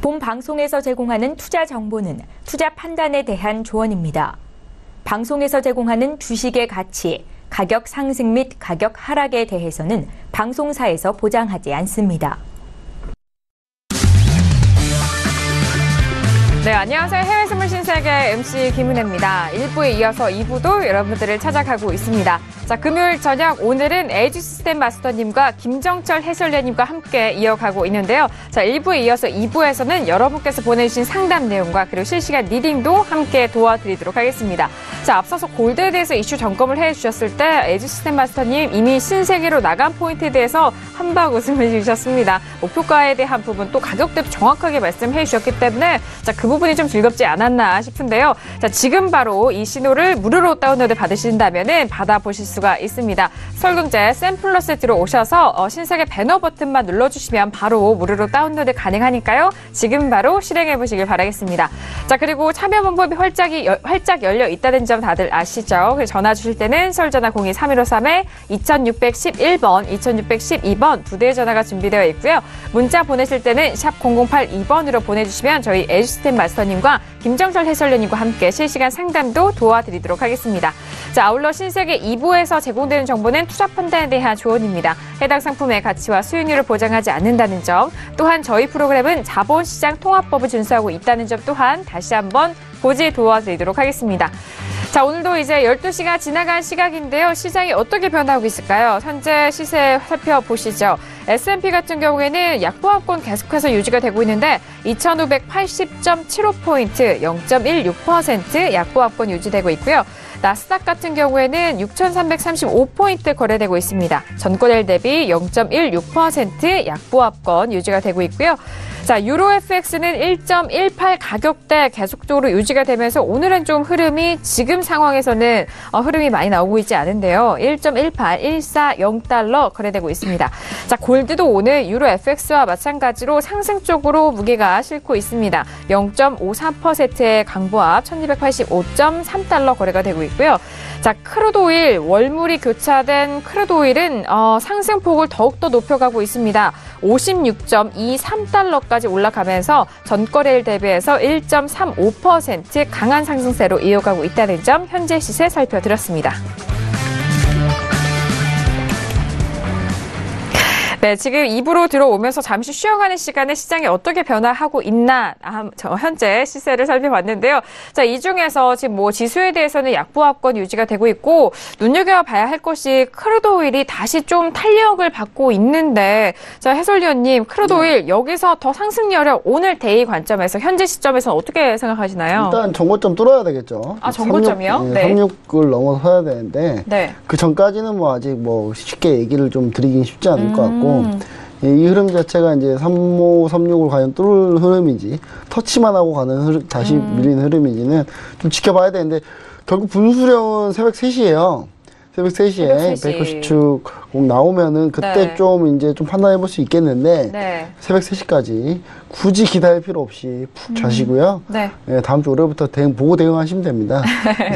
본 방송에서 제공하는 투자 정보는 투자 판단에 대한 조언입니다. 방송에서 제공하는 주식의 가치, 가격 상승 및 가격 하락에 대해서는 방송사에서 보장하지 않습니다. 네, 안녕하세요. 해외선물 신세계 MC 김은혜입니다. 1부에 이어서 2부도 여러분들을 찾아가고 있습니다. 자, 금요일 저녁 오늘은 에이지시스템 마스터님과 김정철 해설위원님과 함께 이어가고 있는데요. 자, 1부에 이어서 2부에서는 여러분께서 보내주신 상담 내용과 그리고 실시간 리딩도 함께 도와드리도록 하겠습니다. 자, 앞서서 골드에 대해서 이슈 점검을 해주셨을 때 에이지시스템 마스터님 이미 신세계로 나간 포인트에 대해서 한박 웃음을 지으셨습니다. 목표가에 대한 부분 또 가격대도 정확하게 말씀해 주셨기 때문에 자, 그 부분이 좀 즐겁지 않았나 싶은데요. 자, 지금 바로 이 신호를 무료로 다운로드 받으신다면은 받아보실 수가 있습니다. 설경제 샘플러 세트로 오셔서 신세계 배너 버튼만 눌러주시면 바로 무료로 다운로드 가능하니까요. 지금 바로 실행해 보시길 바라겠습니다. 자, 그리고 참여 방법이 활짝 열려 있다는 점 다들 아시죠? 그래서 전화 주실 때는 서울전화 02-3153-2611번, 2612번 두 대의 전화가 준비되어 있고요. 문자 보내실 때는 샵 0082번으로 보내주시면 저희 에이지시스템 마스터님과 김정철 해설위원님과 함께 실시간 상담도 도와드리도록 하겠습니다. 자, 아울러 신세계 2부에서 제공되는 정보는 투자 판단에 대한 조언입니다. 해당 상품의 가치와 수익률을 보장하지 않는다는 점, 또한 저희 프로그램은 자본시장 통합법을 준수하고 있다는 점 또한 다시 한번 고지 도와드리도록 하겠습니다. 자, 오늘도 이제 12시가 지나간 시각인데요. 시장이 어떻게 변하고 있을까요? 현재 시세 살펴보시죠. S&P 같은 경우에는 약보합권 계속해서 유지가 되고 있는데 2580.75포인트 0.16% 약보합권 유지되고 있고요. 나스닥 같은 경우에는 6335포인트 거래되고 있습니다. 전고일 대비 0.16% 약보합권 유지가 되고 있고요. 자, 유로 FX는 1.18 가격대 계속적으로 유지가 되면서 오늘은 좀 흐름이 지금 상황에서는 흐름이 많이 나오고 있지 않은데요. 1.18, 140달러 거래되고 있습니다. 자, 골드도 오늘 유로 FX와 마찬가지로 상승 쪽으로 무게가 싣고 있습니다. 0.53%의 강보합 1285.3달러 거래가 되고 있고요. 자, 크루드오일 월물이 교차된 크루드오일은 상승폭을 더욱더 높여가고 있습니다. 56.23달러까지 올라가면서 전거래일 대비해서 1.35% 강한 상승세로 이어가고 있다는 점 현재 시세 살펴드렸습니다. 네, 지금 2부로 들어오면서 잠시 쉬어가는 시간에 시장이 어떻게 변화하고 있나 현재 시세를 살펴봤는데요. 자, 이 중에서 지금 뭐 지수에 대해서는 약보합권 유지가 되고 있고 눈여겨봐야 할 것이 크루드오일이 다시 좀 탄력을 받고 있는데 자, 해설위원님 크루드오일 여기서 더 상승 여력 오늘 데이 관점에서 현재 시점에서는 어떻게 생각하시나요? 일단 정고점 뚫어야 되겠죠. 아, 정고점이요? 36, 네. 36을 넘어서야 되는데 네. 그 전까지는 뭐 아직 뭐 쉽게 얘기를 좀 드리긴 쉽지 않을 것 같고 이 흐름 자체가 이제 35, 36을 과연 뚫을 흐름인지 터치만 하고 가는 흐름, 다시 밀리는 흐름인지는 좀 지켜봐야 되는데 결국 분수령은 새벽 3시예요. 새벽 3시에 190축 나오면은 그때 네. 좀 이제 좀 판단해 볼 수 있겠는데 네. 새벽 3시까지 굳이 기다릴 필요 없이 푹 자시고요. 네. 네, 다음 주 월요일부터 보고 대응하시면 됩니다.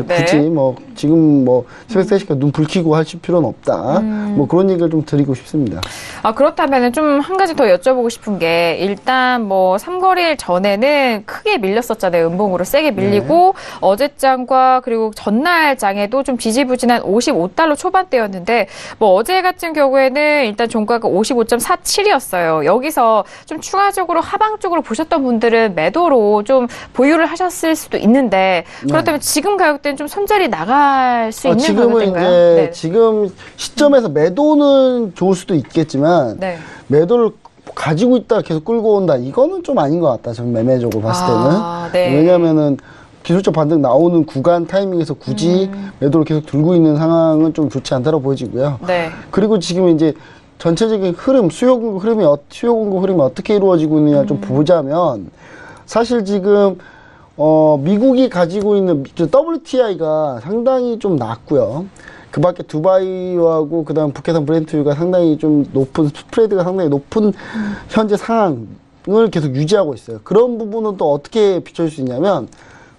네. 굳이 뭐 지금 뭐 새벽 3시까지 눈 붉히고 하실 필요는 없다. 뭐 그런 얘기를 좀 드리고 싶습니다. 아, 그렇다면 좀 한 가지 더 여쭤보고 싶은 게 일단 뭐 3거리일 전에는 크게 밀렸었잖아요. 음봉으로 세게 밀리고 네. 어제장과 그리고 전날 장에도 좀 지지부진한 55달러 초반대였는데 뭐 어제 같은 경우에는 일단 종가가 55.47이었어요. 여기서 좀 추가적으로 하방 쪽으로 보셨던 분들은 매도로 좀 보유를 하셨을 수도 있는데 그렇다면 네. 지금 가격대는 좀 손절이 나갈 수 있는 지금은 가격대인가요? 이제 네. 지금 시점에서 매도는 좋을 수도 있겠지만 네. 매도를 가지고 있다 계속 끌고 온다 이거는 좀 아닌 것 같다. 저는 매매적으로 봤을 때는 네. 왜냐하면은 기술적 반등 나오는 구간 타이밍에서 굳이 매도를 계속 들고 있는 상황은 좀 좋지 않다고 보여지고요. 네. 그리고 지금 이제 전체적인 흐름, 수요 공급 흐름이 어떻게 이루어지고 있느냐 좀 보자면 사실 지금 미국이 가지고 있는 WTI가 상당히 좀 낮고요. 그 밖에 두바이하고 그다음 북해산 브렌트유가 상당히 좀 높은 스프레드가 상당히 높은 현재 상황을 계속 유지하고 있어요. 그런 부분은 또 어떻게 비춰줄 수 있냐면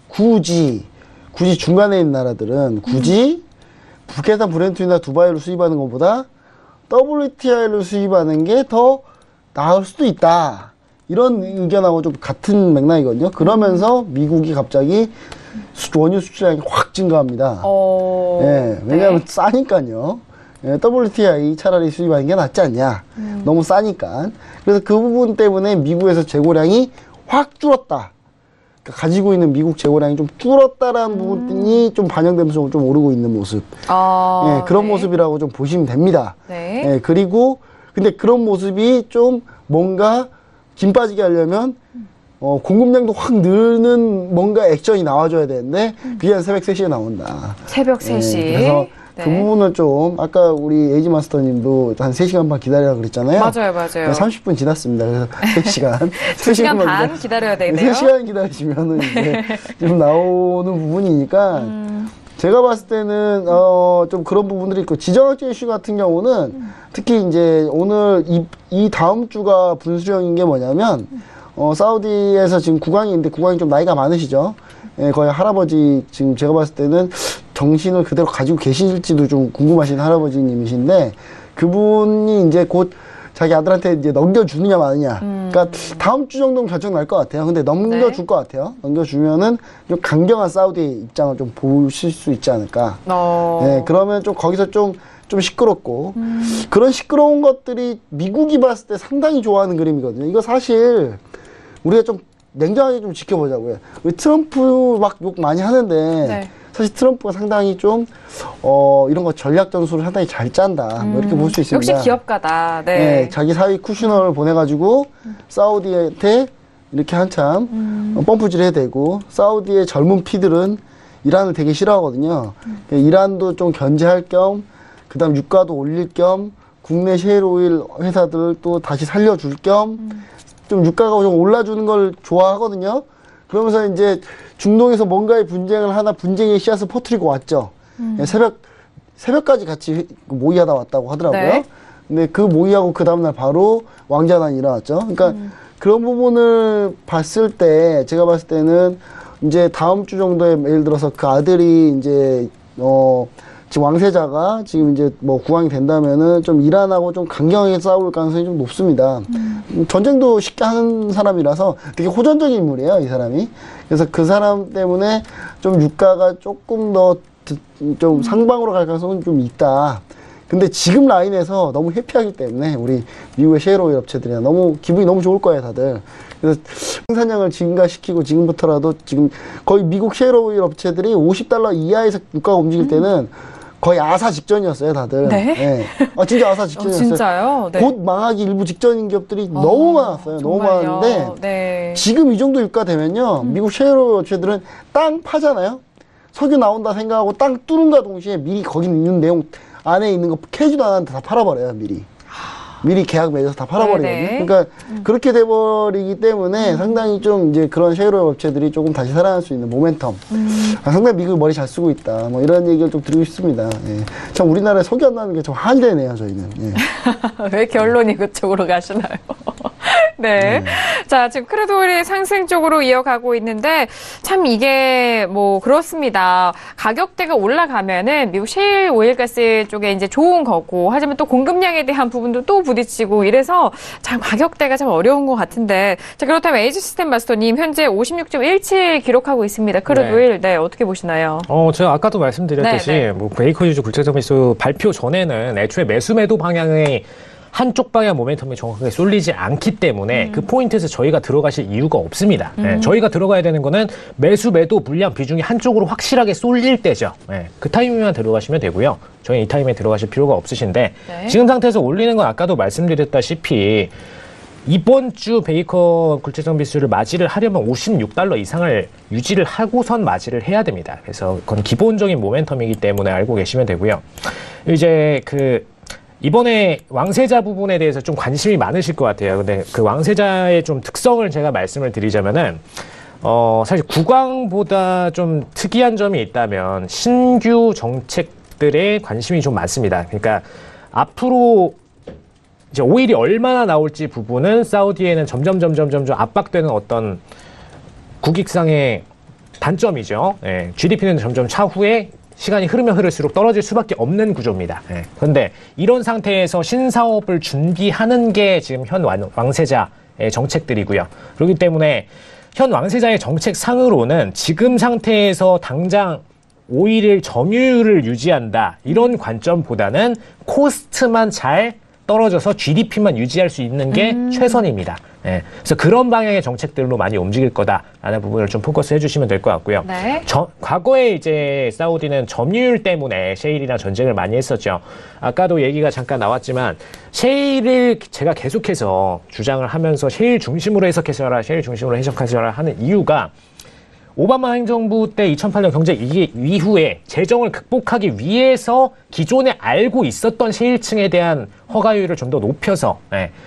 굳이 중간에 있는 나라들은 굳이 북해산 브렌트유나 두바이를 수입하는 것보다 WTI를 수입하는 게 더 나을 수도 있다. 이런 의견하고 좀 같은 맥락이거든요. 그러면서 미국이 갑자기 원유 수출량이 확 증가합니다. 예, 왜냐하면 네. 싸니까요. 예, WTI 차라리 수입하는 게 낫지 않냐. 너무 싸니까. 그래서 그 부분 때문에 미국에서 재고량이 확 줄었다. 그러니까 가지고 있는 미국 재고량이 좀 줄었다라는 부분이 좀 반영되면서 좀 오르고 있는 모습. 예, 그런 네. 모습이라고 좀 보시면 됩니다. 네. 예, 그리고 근데 그런 모습이 좀 뭔가 김 빠지게 하려면 공급량도 확 늘는 뭔가 액션이 나와줘야 되는데 그게 한 새벽 3시에 나온다. 새벽 3시. 예, 그래서 네. 그 부분을 좀 아까 우리 에이지 마스터님도 한 3시간 반 기다리라고 그랬잖아요. 맞아요, 맞아요. 30분 지났습니다. 그래서 3시간. 2시간 반 기다려야 되겠네요. 3시간 기다리시면은 이제 좀 나오는 부분이니까 제가 봤을 때는 좀 그런 부분들이 있고 지정학적 이슈 같은 경우는 특히 이제 오늘 이 다음 주가 분수령인 게 뭐냐면 사우디에서 지금 국왕이 있는데 국왕이 좀 나이가 많으시죠. 예, 거의 할아버지 지금 제가 봤을 때는 정신을 그대로 가지고 계실지도 좀 궁금하신 할아버지님이신데 그분이 이제 곧 자기 아들한테 이제 넘겨주느냐 마느냐. 그러니까 다음 주 정도는 결정 날 것 같아요. 근데 넘겨줄 것 같아요. 넘겨주면은 좀 강경한 사우디의 입장을 좀 보실 수 있지 않을까. 네, 그러면 좀 거기서 좀 시끄럽고 그런 시끄러운 것들이 미국이 봤을 때 상당히 좋아하는 그림이거든요. 이거 사실 우리가 좀 냉정하게 좀 지켜보자고요. 왜 트럼프 막 욕 많이 하는데 네. 사실 트럼프가 상당히 좀 이런 거 전략 전술을 상당히 잘 짠다. 뭐 이렇게 볼 수 있습니다. 역시 기업가다. 네. 네, 자기 사위 쿠슈너를 보내가지고 사우디한테 이렇게 한참 펌프질 해야 되고 사우디의 젊은 피들은 이란을 되게 싫어하거든요. 이란도 좀 견제할 겸 그다음 유가도 올릴 겸 국내 셰일오일 회사들 또 다시 살려줄 겸 좀 유가가 좀 올라주는 걸 좋아하거든요. 그러면서 이제 중동에서 뭔가의 분쟁의 씨앗을 퍼뜨리고 왔죠. 새벽까지 같이 모의하다 왔다고 하더라고요. 네. 근데 그 모의하고 그 다음날 바로 왕자난이 일어났죠. 그러니까 그런 부분을 봤을 때 제가 봤을 때는 이제 다음 주 정도에 예를 들어서 그 아들이 이제 지금 왕세자가 지금 이제 뭐 국왕이 된다면은 좀 이란하고 좀 강경하게 싸울 가능성이 좀 높습니다. 전쟁도 쉽게 하는 사람이라서 되게 호전적인 인물이에요, 이 사람이. 그래서 그 사람 때문에 좀 유가가 조금 더 좀 상방으로 갈 가능성은 좀 있다. 근데 지금 라인에서 너무 회피하기 때문에 우리 미국의 셰일오일 업체들이 너무 기분이 너무 좋을 거예요, 다들. 그래서 생산량을 증가시키고 지금부터라도 지금 거의 미국 셰일오일 업체들이 $50 이하에서 유가가 움직일 때는 거의 아사 직전이었어요, 다들. 네? 네. 진짜 아사 직전이었어요. 진짜요? 네. 곧 망하기 일부 직전인 기업들이 너무 많았어요. 정말요? 너무 많은데 네. 지금 이 정도 유가 되면요. 미국 셰일오일 업체들은 땅 파잖아요. 석유 나온다 생각하고 땅 뚫은과 동시에 미리 거기 있는 내용 안에 있는 거 캐지도 않았는데 다 팔아버려요, 미리. 미리 계약 맺어서 다 팔아버리거든요. 네네. 그러니까 그렇게 돼버리기 때문에 상당히 좀 이제 그런 셰일오일 업체들이 조금 다시 살아날 수 있는 모멘텀. 상당히 미국이 머리 잘 쓰고 있다. 뭐 이런 얘기를 좀 드리고 싶습니다. 예. 참 우리나라에 석유 안 나는 게 좀 한대네요, 저희는. 예. 왜 결론이 그쪽으로 가시나요? 네. 자, 지금 크루드 오일이 상승 쪽으로 이어가고 있는데 참 이게 뭐 그렇습니다. 가격대가 올라가면은 미국 셰일 오일가스 쪽에 이제 좋은 거고 하지만 또 공급량에 대한 부분도 또 부딪히고 이래서 참 가격대가 참 어려운 것 같은데 자, 그렇다면 에이지 시스템 마스터님 현재 56.17 기록하고 있습니다. 크루드 오일. 네, 어떻게 보시나요? 제가 아까도 말씀드렸듯이 네. 뭐 베이커리주 굴착정밀수 발표 전에는 애초에 매수 매도 방향의 한쪽 방향 모멘텀이 정확하게 쏠리지 않기 때문에 그 포인트에서 저희가 들어가실 이유가 없습니다. 네, 저희가 들어가야 되는 거는 매수 매도 물량 비중이 한쪽으로 확실하게 쏠릴 때죠. 네, 그 타이밍만 들어가시면 되고요. 저희 이 타이밍에 들어가실 필요가 없으신데 네. 지금 상태에서 올리는 건 아까도 말씀드렸다시피 이번 주 베이커 굴착정밀수를 맞이를 하려면 $56 이상을 유지를 하고선 맞이를 해야 됩니다. 그래서 그건 기본적인 모멘텀이기 때문에 알고 계시면 되고요. 이제 이번에 왕세자 부분에 대해서 좀 관심이 많으실 것 같아요. 근데 그 왕세자의 좀 특성을 제가 말씀을 드리자면은, 사실 국왕보다 좀 특이한 점이 있다면 신규 정책들에 관심이 좀 많습니다. 그러니까 앞으로 이제 오일이 얼마나 나올지 부분은 사우디에는 점점 압박되는 어떤 국익상의 단점이죠. 예, GDP는 점점 차후에 시간이 흐르면 흐를수록 떨어질 수밖에 없는 구조입니다. 예. 그런데 이런 상태에서 신사업을 준비하는 게 지금 현 왕세자 정책들이고요. 그렇기 때문에 현 왕세자의 정책상으로는 지금 상태에서 당장 오일을 점유율을 유지한다 이런 관점보다는 코스트만 잘 떨어져서 GDP만 유지할 수 있는 게 최선입니다. 예, 그래서 그런 방향의 정책들로 많이 움직일 거다라는 부분을 좀 포커스 해주시면 될 것 같고요. 네. 과거에 이제 사우디는 점유율 때문에 셰일이랑 전쟁을 많이 했었죠. 아까도 얘기가 잠깐 나왔지만 셰일을 제가 계속해서 주장을 하면서 셰일 중심으로 해석하셔라, 셰일 중심으로 해석하셔라 하는 이유가 오바마 행정부 때 2008년 경제 위기 이후에 재정을 극복하기 위해서 기존에 알고 있었던 셰일층에 대한 허가율을 좀 더 높여서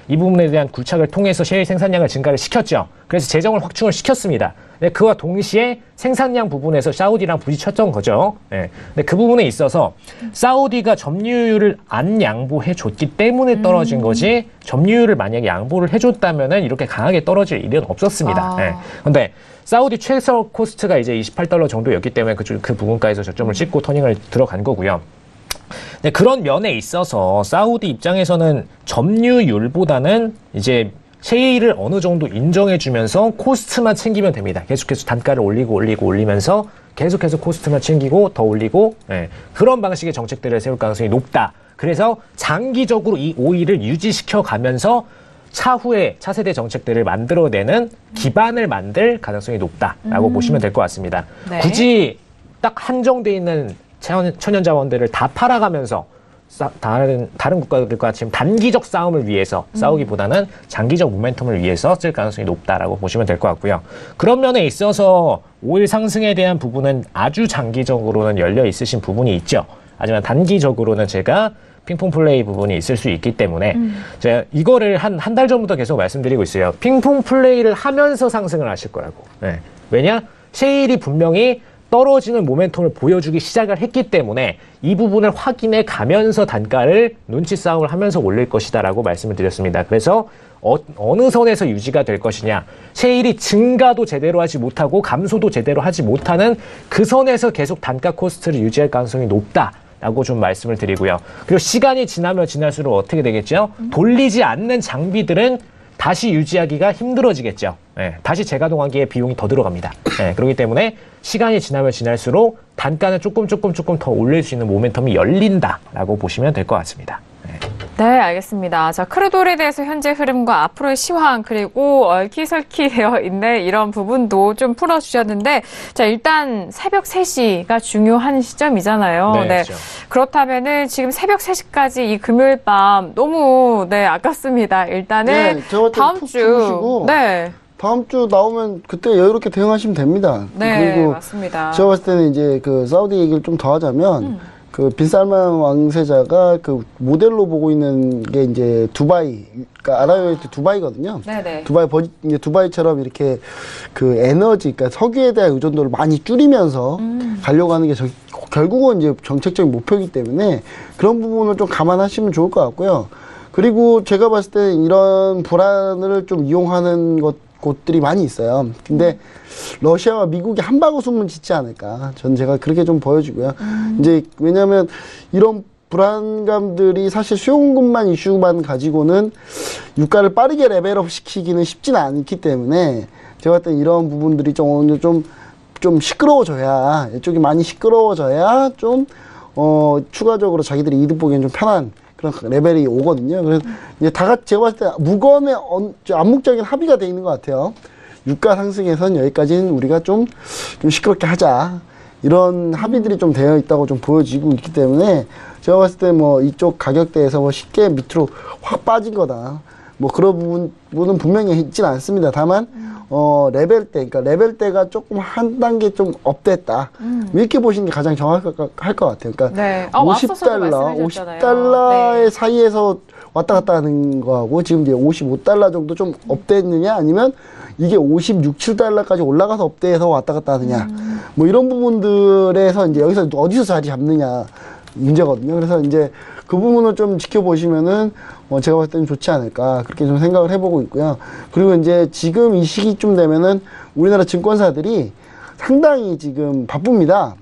이 부분에 대한 굴착을 통해서 셰일 생산량을 증가를 시켰죠. 그래서 재정을 확충을 시켰습니다. 그와 동시에 생산량 부분에서 사우디랑 부딪혔던 거죠. 근데 그 부분에 있어서 사우디가 점유율을 안 양보해 줬기 때문에 떨어진 거지 점유율을 만약에 양보를 해줬다면은 이렇게 강하게 떨어질 일은 없었습니다. 그런데 사우디 최저 코스트가 이제 $28 정도였기 때문에 그 부분까지서 저점을 찍고 터닝을 들어간 거고요. 네, 그런 면에 있어서 사우디 입장에서는 점유율보다는 이제 셰일을 어느 정도 인정해주면서 코스트만 챙기면 됩니다. 계속해서 단가를 올리면서 계속해서 코스트만 챙기고 더 올리고 그런 방식의 정책들을 세울 가능성이 높다. 그래서 장기적으로 이 오일을 유지시켜 가면서 차후에 차세대 정책들을 만들어내는 기반을 만들 가능성이 높다라고 보시면 될 것 같습니다. 네. 굳이 딱 한정돼 있는 천연 자원들을 다 팔아가면서 다른 국가들과 지금 단기적 싸움을 위해서 싸우기보다는 장기적 모멘텀을 위해서 쓸 가능성이 높다라고 보시면 될 것 같고요. 그런 면에 있어서 오일 상승에 대한 부분은 아주 장기적으로는 열려 있으신 부분이 있죠. 하지만 단기적으로는 제가 핑퐁 플레이 부분이 있을 수 있기 때문에 제가 이거를 한 달 전부터 계속 말씀드리고 있어요. 핑퐁 플레이를 하면서 상승을 하실 거라고. 왜냐? 셰일이 분명히 떨어지는 모멘텀을 보여주기 시작을 했기 때문에 이 부분을 확인해 가면서 단가를 눈치 싸움을 하면서 올릴 것이다라고 말씀을 드렸습니다. 그래서 어느 선에서 유지가 될 것이냐, 셰일이 증가도 제대로 하지 못하고 감소도 제대로 하지 못하는 그 선에서 계속 단가 코스트를 유지할 가능성이 높다라고 좀 말씀을 드리고요. 그리고 시간이 지나면 지날수록 어떻게 되겠죠? 돌리지 않는 장비들은 다시 유지하기가 힘들어지겠죠. 다시 재가동하기에 비용이 더 들어갑니다. 그렇기 때문에 시간이 지나면 지날수록 단가는 조금 더 올릴 수 있는 모멘텀이 열린다라고 보시면 될 것 같습니다. 네, 알겠습니다. 자, 크루돌에 대해서 현재 흐름과 앞으로의 시황, 그리고 얽히설키 되어 있는 이런 부분도 좀 풀어주셨는데, 자, 일단 새벽 3시가 중요한 시점이잖아요. 네. 그렇죠. 그렇다면은 지금 새벽 3시까지 이 금요일 밤 너무, 아깝습니다. 일단은 다음 주. 다음 주 나오면 그때 여유롭게 대응하시면 됩니다. 네, 그리고 맞습니다. 제가 봤을 때는 이제 그 사우디 얘기를 좀 더 하자면, 그 빈 살만 왕세자가 그 모델로 보고 있는 게 이제 두바이, 그러니까 아랍에미리트 두바이거든요. 네네. 이제 두바이처럼 이렇게 그 에너지, 그러니까 석유에 대한 의존도를 많이 줄이면서 가려고 하는 게 결국은 이제 정책적인 목표이기 때문에 그런 부분을 좀 감안하시면 좋을 것 같고요. 그리고 제가 봤을 때 이런 불안을 좀 이용하는 곳들이 많이 있어요. 근데 러시아와 미국이 한 방울 숨은 짓지 않을까. 제가 그렇게 좀 보여지고요. 이제 왜냐하면 이런 불안감들이 사실 수용금만 이슈만 가지고는 유가를 빠르게 레벨업 시키기는 쉽지는 않기 때문에 제가 봤을 때 이런 부분들이 좀 시끄러워져야, 이쪽이 많이 시끄러워져야 좀 추가적으로 자기들이 이득 보기엔 좀 편한 그런 레벨이 오거든요. 그래서 이제 다 같이 제가 봤을 때 무거움의 암묵적인 합의가 돼 있는 것 같아요. 유가 상승에선 여기까지는 우리가 좀 시끄럽게 하자. 이런 합의들이 좀 되어 있다고 좀 보여지고 있기 때문에 제가 봤을 때 뭐 이쪽 가격대에서 뭐 쉽게 밑으로 확 빠진 거다. 뭐 그런 부분은 분명히 있지는 않습니다. 다만 그러니까 레벨대가 조금 한 단계 좀 업됐다. 이렇게 보시는 게 가장 정확할 것 같아요. 그러니까 50달러의 사이에서 왔다 갔다 하는 거하고 지금 이제 55달러 정도 좀 업됐느냐 아니면 이게 56, 7달러까지 올라가서 업돼서 왔다 갔다 하느냐. 뭐 이런 부분들에서 이제 여기서 어디서 자리 잡느냐 문제거든요. 그래서 이제 그 부분을 좀 지켜보시면은 제가 봤을 때는 좋지 않을까 그렇게 좀 생각을 해보고 있고요. 그리고 이제 지금 이 시기쯤 되면은 우리나라 증권사들이 상당히 지금 바쁩니다.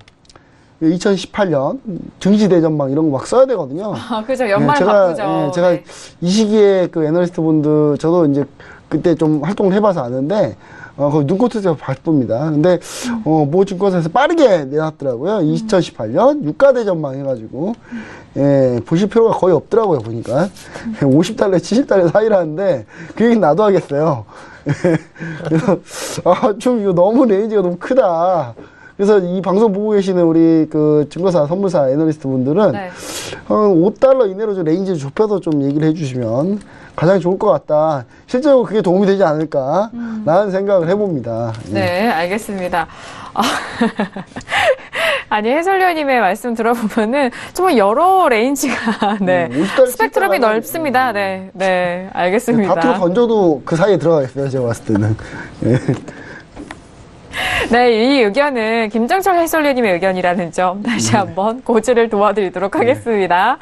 2018년 증시 대전망 이런 거 막 써야 되거든요. 그죠. 연말 바쁘죠. 제가 이 시기에 그 애널리스트 분들 저도 이제 그때 좀 활동을 해봐서 아는데, 거기 눈코트에서 바쁩니다. 근데, 모 증권사에서 빠르게 내놨더라고요. 2018년 유가대전망 해가지고, 예, 보실 필요가 거의 없더라고요, 보니까. 50달러, 70달러 사이라는데, 그 얘기는 나도 하겠어요. 그래서, 좀 이거 너무 레인지가 너무 크다. 그래서 이 방송 보고 계시는 우리 그 증권사, 선물사 애널리스트 분들은, 네. 5달러 이내로 좀 레인지를 좁혀서 좀 얘기를 해주시면 가장 좋을 것 같다. 실제로 그게 도움이 되지 않을까 라는 생각을 해봅니다. 네, 알겠습니다. 아니, 해설위원님의 말씀 들어보면은 정말 여러 레인지가, 네. 스펙트럼이 넓습니다. 네, 네, 알겠습니다. 밭으로 던져도 그 사이에 들어가겠어요, 제가 봤을 때는. 네. 네, 이 의견은 김정철 해설위원님의 의견이라는 점 다시 한번 고지를 도와드리도록 하겠습니다.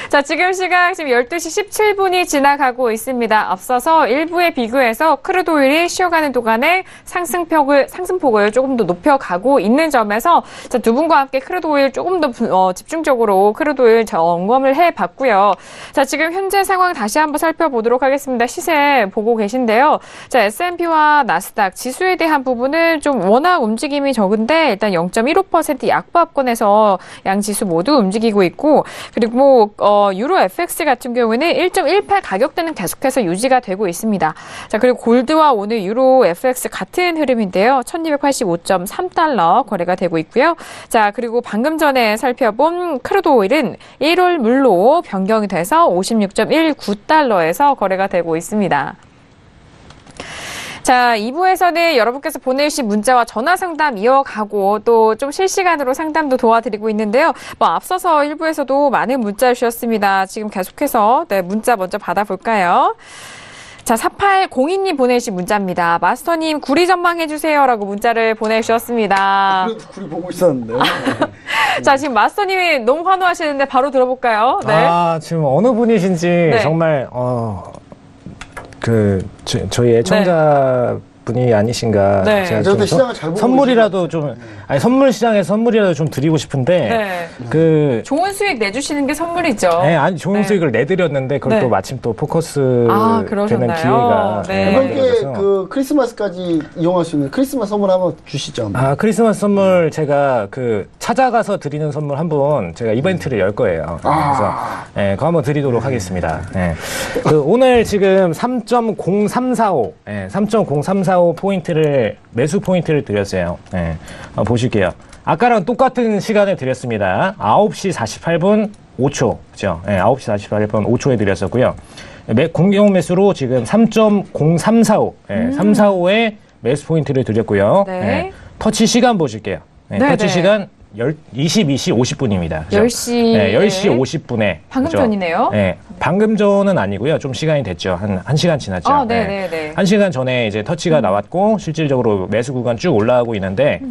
자, 지금 시각 지금 12시 17분이 지나가고 있습니다. 앞서서 일부에 비교해서 크루드 오일이 쉬어가는 동안에 상승폭을 조금 더 높여가고 있는 점에서 자, 두 분과 함께 크루드 오일 조금 더 집중적으로 크루드 오일 점검을 해봤고요. 자, 지금 현재 상황 다시 한번 살펴보도록 하겠습니다. 시세 보고 계신데요. 자, S&P와 나스닥 지수에 대한 부분은 좀 워낙 움직임이 적은데 일단 0.15% 약보합권에서 양 지수 모두 움직이고 있고 그리고 유로 FX 같은 경우에는 1.18 가격대는 계속해서 유지가 되고 있습니다. 자, 그리고 골드와 오늘 유로 FX 같은 흐름인데요. 1285.3달러 거래가 되고 있고요. 자, 그리고 방금 전에 살펴본 크루드 오일은 1월 물로 변경이 돼서 56.19달러에서 거래가 되고 있습니다. 자, 2부에서는 여러분께서 보내주신 문자와 전화 상담 이어가고 또 좀 실시간으로 상담도 도와드리고 있는데요. 앞서서 1부에서도 많은 문자 주셨습니다. 지금 계속해서 네, 문자 먼저 받아볼까요? 자, 4802님 보내주신 문자입니다. 마스터님 구리 전망해주세요라고 문자를 보내주셨습니다. 그래도 구리 보고 있었는데. 자, 지금 마스터님이 너무 환호하시는데 바로 들어볼까요? 네. 아, 지금 어느 분이신지 네. 정말 저희 애청자 분이 아니신가. 네. 제가 좀 시장을 잘 보고 선물이라도 좀, 아니, 선물 시장에 선물이라도 좀 드리고 싶은데. 네. 좋은 수익 내주시는 게 선물이죠. 네, 아니, 좋은 네. 수익을 내드렸는데, 그걸 또 마침 또 포커스 되는 기회가. 네. 이번에 그 크리스마스까지 이용할 수 있는 크리스마스 선물 한번 주시죠. 아, 크리스마스 선물 제가 찾아가서 드리는 선물 한번 제가 이벤트를 열 거예요. 그래서, 네, 그거 한번 드리도록 하겠습니다. 네. 오늘 지금 3.0345, 3.0345 포인트를, 매수 포인트를 드렸어요. 네. 보실게요. 아까랑 똑같은 시간에 드렸습니다. 9시 48분 5초. 그죠? 네, 9시 48분 5초에 드렸었고요. 공격 매수로 지금 3.0345, 345에 매수 포인트를 드렸고요. 네. 네. 터치 시간 보실게요. 네, 터치 시간 22시 50분입니다. 그죠? 10시. 네, 10시 50분에. 방금 그죠? 전이네요. 네. 방금 전은 아니고요. 좀 시간이 됐죠. 한 1시간 지났죠. 네. 1시간 전에 이제 터치가 나왔고, 실질적으로 매수 구간 쭉 올라가고 있는데,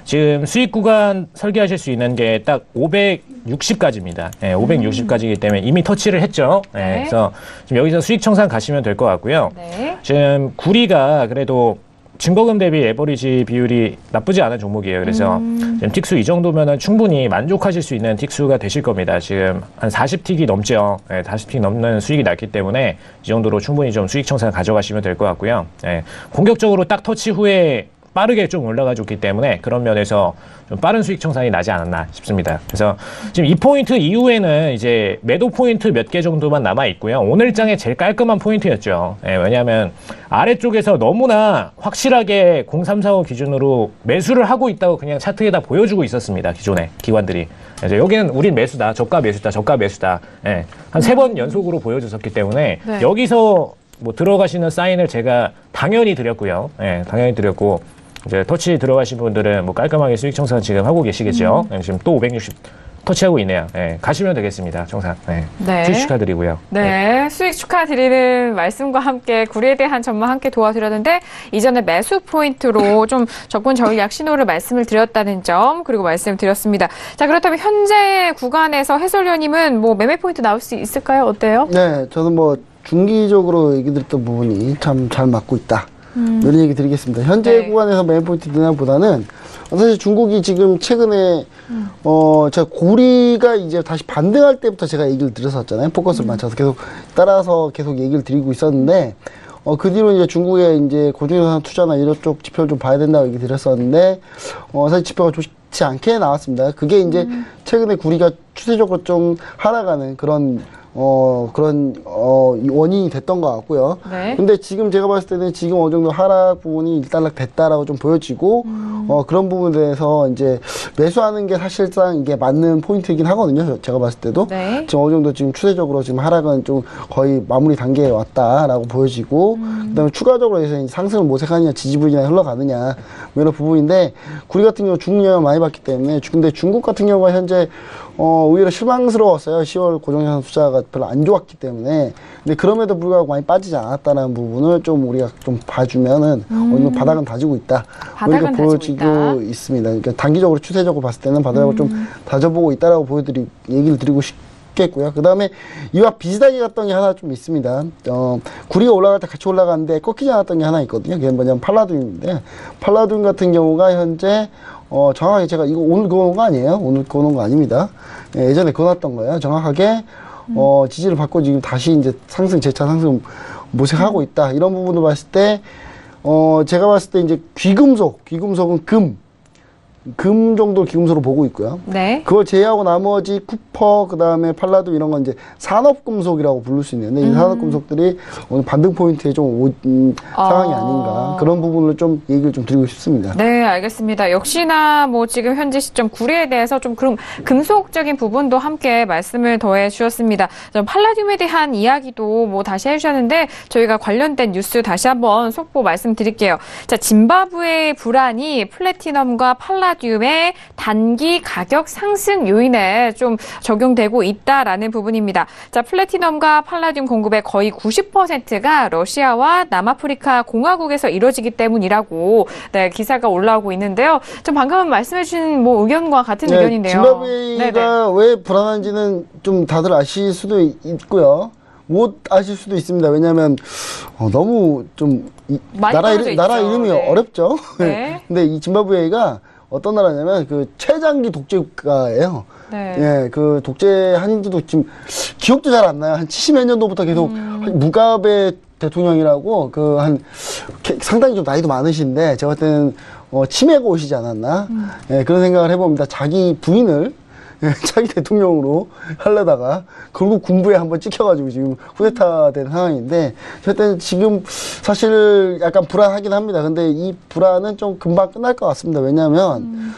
지금 수익 구간 설계하실 수 있는 게 딱 560까지입니다. 네, 560까지이기 때문에 이미 터치를 했죠. 네, 그래서 지금 여기서 수익 청산 가시면 될 것 같고요. 네. 지금 구리가 그래도 증거금 대비 에버리지 비율이 나쁘지 않은 종목이에요. 그래서 지금 틱수 이 정도면은 충분히 만족하실 수 있는 틱수가 되실 겁니다. 지금 한 40틱이 넘죠. 네, 40틱 넘는 수익이 났기 때문에 이 정도로 충분히 좀 수익 청산 가져가시면 될 것 같고요. 네, 공격적으로 딱 터치 후에 빠르게 좀 올라가 줬기 때문에 그런 면에서 좀 빠른 수익 청산이 나지 않았나 싶습니다. 그래서 지금 이 포인트 이후에는 이제 매도 포인트 몇 개 정도만 남아 있고요. 오늘 장에 제일 깔끔한 포인트였죠. 네, 왜냐하면 아래쪽에서 너무나 확실하게 0345 기준으로 매수를 하고 있다고 그냥 차트에다 보여주고 있었습니다. 기존에 기관들이. 그래서 여기는 우린 매수다, 저가 매수다, 저가 매수다. 네, 한 3번 연속으로 보여줬었기 때문에 여기서 뭐 들어가시는 사인을 제가 당연히 드렸고요. 네, 당연히 드렸고 이제 터치 들어가신 분들은 뭐 깔끔하게 수익 청산 지금 하고 계시겠죠. 네, 지금 또 560 터치하고 있네요. 네, 가시면 되겠습니다. 청산. 네. 수익 축하드리고요. 네, 수익 축하드리는 말씀과 함께 구리에 대한 전망 함께 도와드렸는데 이전에 매수 포인트로 좀 접근 전략 신호를 말씀을 드렸다는 점 그리고 말씀드렸습니다. 자, 그렇다면 현재 구간에서 해설위원님은 뭐 매매 포인트 나올 수 있을까요? 어때요? 네, 저는 뭐 중기적으로 얘기 드렸던 부분이 참 잘 맞고 있다. 이런 얘기 드리겠습니다. 현재 구간에서 매매 포인트 드나보다는 사실 중국이 지금 최근에 제가 고리가 이제 다시 반등할 때부터 제가 얘기를 드렸었잖아요. 포커스를 맞춰서 계속 따라서 계속 얘기를 드리고 있었는데 그 뒤로 이제 중국의 이제 고중생산 투자나 이런 쪽 지표를 좀 봐야 된다고 얘기 드렸었는데, 사실 지표가 좋지 않게 나왔습니다. 그게 이제 최근에 구리가 추세적으로 좀 하락하는 그런 원인이 됐던 것 같고요. 네. 근데 지금 제가 봤을 때는 지금 어느 정도 하락 부분이 일단락 됐다라고 좀 보여지고, 그런 부분에 대해서 이제 매수하는 게 사실상 이게 맞는 포인트이긴 하거든요. 제가 봤을 때도. 네. 지금 어느 정도 지금 추세적으로 지금 하락은 좀 거의 마무리 단계에 왔다라고 보여지고, 그 다음에 추가적으로 해서 상승을 모색하느냐, 지지부진하게 흘러가느냐, 뭐 이런 부분인데, 구리 같은 경우 중국 영향을 많이 받기 때문에, 근데 중국 같은 경우가 현재 오히려 실망스러웠어요. 10월 고정생산 투자가 별로 안 좋았기 때문에. 근데 그럼에도 불구하고 많이 빠지지 않았다는 부분을 좀 우리가 좀 봐주면은 어느 정도 바닥은 다지고 있다. 바닥은 이렇게 보여지고 있습니다. 그러니까 단기적으로 추세적으로 봤을 때는 바닥을 좀 다져보고 있다라고 얘기를 드리고 싶겠고요. 그 다음에 이와 비슷하게 갔던 게 하나 좀 있습니다. 구리가 올라갈 때 같이 올라가는데 꺾이지 않았던 게 하나 있거든요. 그게 뭐냐면 팔라듐인데, 팔라듐 같은 경우가 현재 정확하게 제가 이거 오늘 그어놓은 거 아니에요? 오늘 그어놓은 거 아닙니다. 예전에 그어놨던 거예요. 정확하게 지지를 받고 지금 다시 이제 재차 상승 모색하고 있다. 이런 부분을 봤을 때 제가 봤을 때 이제 귀금속은 금 정도 귀금속으로 보고 있고요. 네. 그걸 제외하고 나머지 쿠퍼, 그 다음에 팔라듐 이런 건 이제 산업금속이라고 부를 수 있는데, 이 산업금속들이 오늘 반등 포인트에 좀 상황이 아닌가. 그런 부분을 좀 얘기를 좀 드리고 싶습니다. 네, 알겠습니다. 역시나 뭐 지금 현재 시점 구리에 대해서 좀 그럼 금속적인 부분도 함께 말씀을 더해 주셨습니다. 팔라듐에 대한 이야기도 뭐 다시 해주셨는데, 저희가 관련된 뉴스 다시 한번 속보 말씀드릴게요. 자, 짐바브웨의 불안이 플래티넘과 팔라듐의 단기 가격 상승 요인에 좀 적용되고 있다라는 부분입니다. 자, 플래티넘과 팔라듐 공급의 거의 90%가 러시아와 남아프리카 공화국에서 이루어지기 때문이라고 기사가 올라오고 있는데요. 좀 방금 말씀해 주신 뭐 의견과 같은 의견인데요. 짐바브웨가 왜 불안한지는 좀 다들 아실 수도 있고요. 못 아실 수도 있습니다. 왜냐하면 너무 좀 나라 이름이 어렵죠. 네. 근데 이 짐바브웨가 어떤 나라냐면 그 최장기 독재국가예요. 네. 예, 그 독재한 지도 지금 기억도 잘 안 나요. 한 70몇 년도부터 계속 무가베 대통령이라고 상당히 좀 나이도 많으신데 제가 볼 때는 치매가 오시지 않았나. 예, 그런 생각을 해봅니다. 자기 부인을 자기 대통령으로 하려다가 결국 군부에 한번 찍혀가지고 지금 쿠데타 된 상황인데, 저때 지금 사실 약간 불안하긴 합니다. 근데 이 불안은 좀 금방 끝날 것 같습니다. 왜냐하면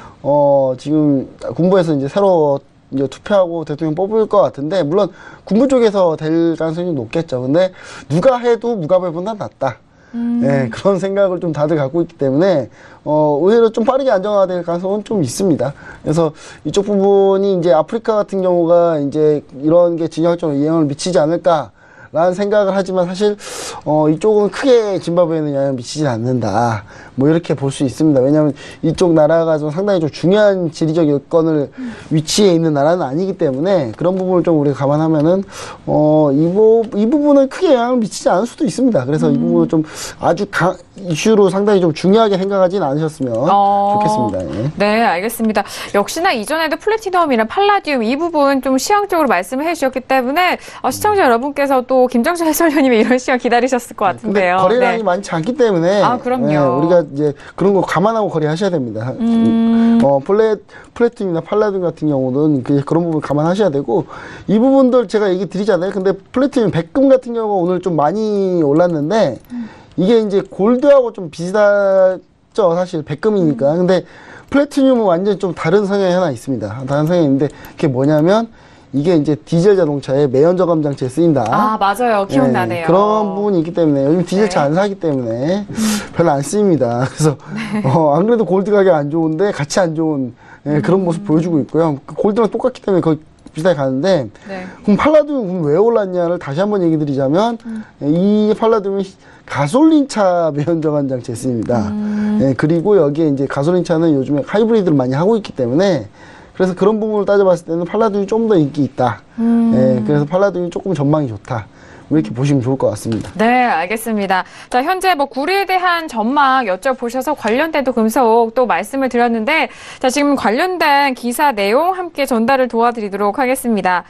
지금 군부에서 이제 새로 이제 투표하고 대통령 뽑을 것 같은데, 물론 군부 쪽에서 될 가능성이 높겠죠. 근데 누가 해도 무가베보다 낫다. 네, 그런 생각을 좀 다들 갖고 있기 때문에 의외로 좀 빠르게 안정화될 가능성은 좀 있습니다. 그래서 이쪽 부분이 이제 아프리카 같은 경우가 이제 이런 게 진영적으로 영향을 미치지 않을까라는 생각을 하지만, 사실 이쪽은 크게 짐바브웨는 영향을 미치지 않는다. 뭐 이렇게 볼 수 있습니다. 왜냐하면 이쪽 나라가 좀 상당히 좀 중요한 지리적 여건을 위치에 있는 나라는 아니기 때문에, 그런 부분을 좀 우리가 감안하면은 이 부분은 크게 영향을 미치지 않을 수도 있습니다. 그래서 이 부분을 좀 아주 이슈로 상당히 좀 중요하게 생각하지는 않으셨으면 좋겠습니다. 예. 네, 알겠습니다. 역시나 이전에도 플래티넘이나 팔라듐 이 부분 좀 시황적으로 말씀을 해주셨기 때문에 시청자 여러분께서 또 김정철 해설위원님의 이런 시간 기다리셨을 것 같은데요. 근데 거래량이 많지 않기 때문에 그럼요. 우리가 이제 그런 거 감안하고 거래하셔야 됩니다. 플래티넘이나 팔라듐 같은 경우는 그런 부분 감안하셔야 되고, 이 부분들 제가 얘기 드리잖아요. 근데 플래티넘 백금 같은 경우가 오늘 좀 많이 올랐는데, 이게 이제 골드하고 좀 비슷하죠. 사실 백금이니까. 근데 플래티넘은 완전히 좀 다른 성향이 하나 있습니다. 다른 성향이 있는데, 그게 뭐냐면 이게 이제 디젤 자동차에 매연 저감 장치에 쓰인다. 맞아요. 기억나네요. 네, 그런 부분이 있기 때문에 요즘 디젤차 안 사기 때문에 별로 안 쓰입니다. 그래서 안 그래도 골드 가격 안 좋은데 같이 안 좋은 그런 모습 보여주고 있고요. 골드랑 똑같기 때문에 거의 비슷하게 가는데, 그럼 팔라듐은 왜 올랐냐를 다시 한번 얘기 드리자면, 이 팔라듐이 가솔린차 매연 저감 장치에 쓰입니다. 그리고 여기에 이제 가솔린차는 요즘에 하이브리드를 많이 하고 있기 때문에, 그래서 그런 부분을 따져봤을 때는 팔라듐이 좀 더 인기 있다. 그래서 팔라듐이 조금 전망이 좋다. 이렇게 보시면 좋을 것 같습니다. 네, 알겠습니다. 자, 현재 구리에 대한 전망 여쭤보셔서 관련된 또 금속 또 말씀을 드렸는데, 자, 지금 관련된 기사 내용 함께 전달을 도와드리도록 하겠습니다.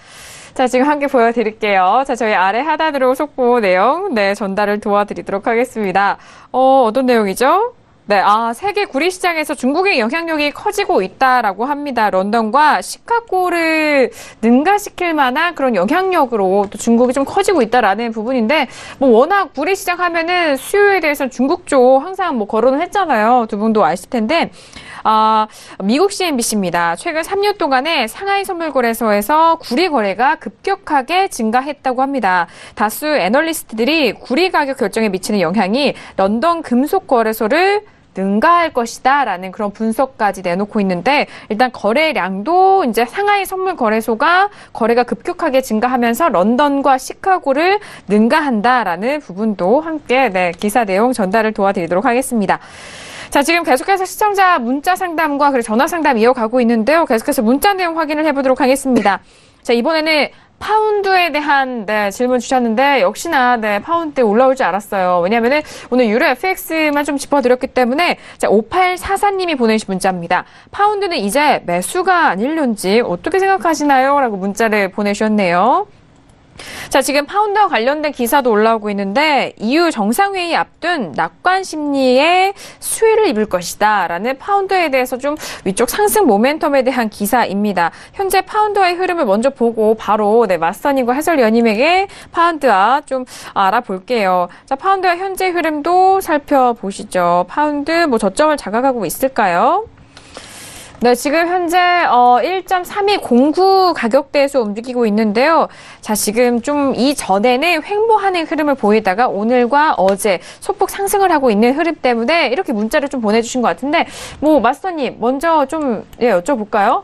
자, 지금 함께 보여드릴게요. 자, 저희 아래 하단으로 속보 내용, 전달을 도와드리도록 하겠습니다. 어떤 내용이죠? 네, 세계 구리 시장에서 중국의 영향력이 커지고 있다라고 합니다. 런던과 시카고를 능가시킬 만한 그런 영향력으로 또 중국이 좀 커지고 있다라는 부분인데, 워낙 구리 시장 하면은 수요에 대해서 중국 쪽 항상 거론을 했잖아요. 두 분도 아실 텐데, 미국 CNBC입니다. 최근 3년 동안에 상하이 선물거래소에서 구리 거래가 급격하게 증가했다고 합니다. 다수 애널리스트들이 구리 가격 결정에 미치는 영향이 런던 금속 거래소를 능가할 것이다라는 그런 분석까지 내놓고 있는데, 일단 거래량도 이제 상하이 선물 거래소가 거래가 급격하게 증가하면서 런던과 시카고를 능가한다라는 부분도 함께 기사 내용 전달을 도와드리도록 하겠습니다. 자, 지금 계속해서 시청자 문자 상담과 그리고 전화 상담 이어가고 있는데요. 계속해서 문자 내용 확인을 해보도록 하겠습니다. 자, 이번에는 파운드에 대한 질문 주셨는데, 역시나 파운드에 올라올 줄 알았어요. 왜냐면은 오늘 유로 FX만 좀 짚어드렸기 때문에. 자, 5844님이 보내주신 문자입니다. 파운드는 이제 매수가 아닐런지 어떻게 생각하시나요? 라고 문자를 보내주셨네요. 자, 지금 파운드와 관련된 기사도 올라오고 있는데, EU 정상회의 앞둔 낙관 심리에 수혜를 입을 것이다 라는 파운드에 대해서 좀 위쪽 상승 모멘텀에 대한 기사입니다. 현재 파운드와의 흐름을 먼저 보고 바로 마스터님과 해설위원님에게 파운드와 좀 알아볼게요. 자, 파운드와 현재 흐름도 살펴보시죠. 파운드 저점을 자각하고 있을까요? 네, 지금 현재 1.3209 가격대에서 움직이고 있는데요. 자, 지금 좀 이전에는 횡보하는 흐름을 보이다가 오늘과 어제 소폭 상승을 하고 있는 흐름 때문에 이렇게 문자를 좀 보내주신 것 같은데, 마스터님 먼저 좀 여쭤볼까요?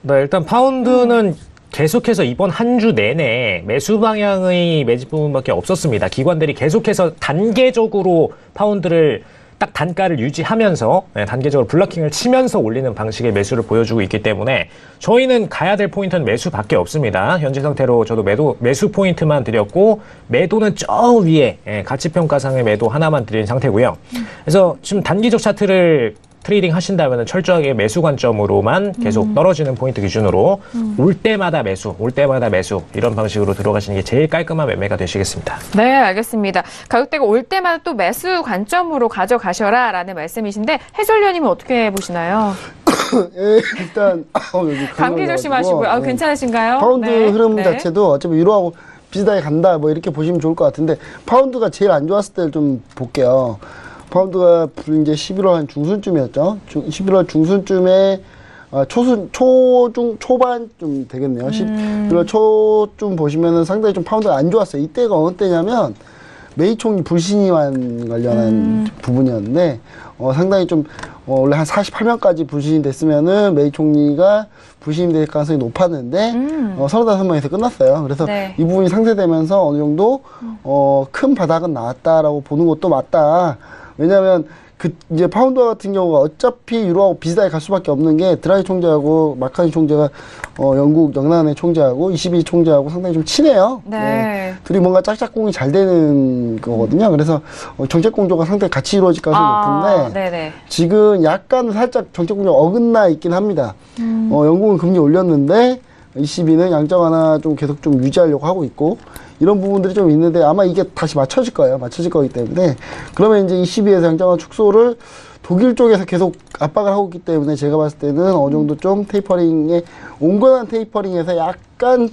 네, 일단 파운드는 계속해서 이번 한 주 내내 매수 방향의 매집 부분밖에 없었습니다. 기관들이 계속해서 단계적으로 파운드를 딱 단가를 유지하면서 단계적으로 블러킹을 치면서 올리는 방식의 매수를 보여주고 있기 때문에 저희는 가야 될 포인트는 매수밖에 없습니다. 현재 상태로 저도 매수 포인트만 드렸고, 매도는 저 위에 가치평가상의 매도 하나만 드린 상태고요. 그래서 지금 단기적 차트를 트레이딩 하신다면 철저하게 매수 관점으로만 계속 떨어지는 포인트 기준으로 올 때마다 매수 이런 방식으로 들어가시는 게 제일 깔끔한 매매가 되시겠습니다. 네, 알겠습니다. 가격대가 올 때마다 또 매수 관점으로 가져가셔라 라는 말씀이신데, 해설위원님은 어떻게 보시나요? 일단 여기 감기 조심하시고요. 괜찮으신가요? 파운드 흐름 자체도 어차피 유로하고 비슷하게 간다 이렇게 보시면 좋을 것 같은데, 파운드가 제일 안 좋았을 때를 좀 볼게요. 파운드가 이제 11월 한 중순쯤이었죠. 11월 중순쯤에 초반쯤 되겠네요. 11월 초쯤 보시면은 상당히 좀 파운드가 안 좋았어요. 이때가 어느 때냐면 메이 총리 불신임안 관련한 부분이었는데, 상당히 좀 원래 한 48명까지 불신이 됐으면은 메이 총리가 불신이 될 가능성이 높았는데 35명에서 끝났어요. 그래서 이 부분이 상쇄되면서 어느 정도 큰 바닥은 나왔다라고 보는 것도 맞다. 왜냐하면 이제 파운드 같은 경우가 어차피 유로하고 비슷하게 갈 수밖에 없는 게, 드라기 총재하고 마카니 총재가 영국 영란의 총재하고 22 총재하고 상당히 좀 친해요. 둘이 뭔가 짝짝꿍이 잘 되는 거거든요. 그래서 정책 공조가 상당히 같이 이루어질 가능성이 높은데, 지금 약간 살짝 정책 공조가 어긋나 있긴 합니다. 영국은 금리 올렸는데 22는 양적 완화 좀 계속 좀 유지하려고 하고 있고, 이런 부분들이 좀 있는데 아마 이게 다시 맞춰질 거예요. 맞춰질 거기 때문에, 그러면 이제 22에서 양적 완화 축소를 독일 쪽에서 계속 압박을 하고 있기 때문에, 제가 봤을 때는 어느 정도 좀 테이퍼링에, 온건한 테이퍼링에서 약간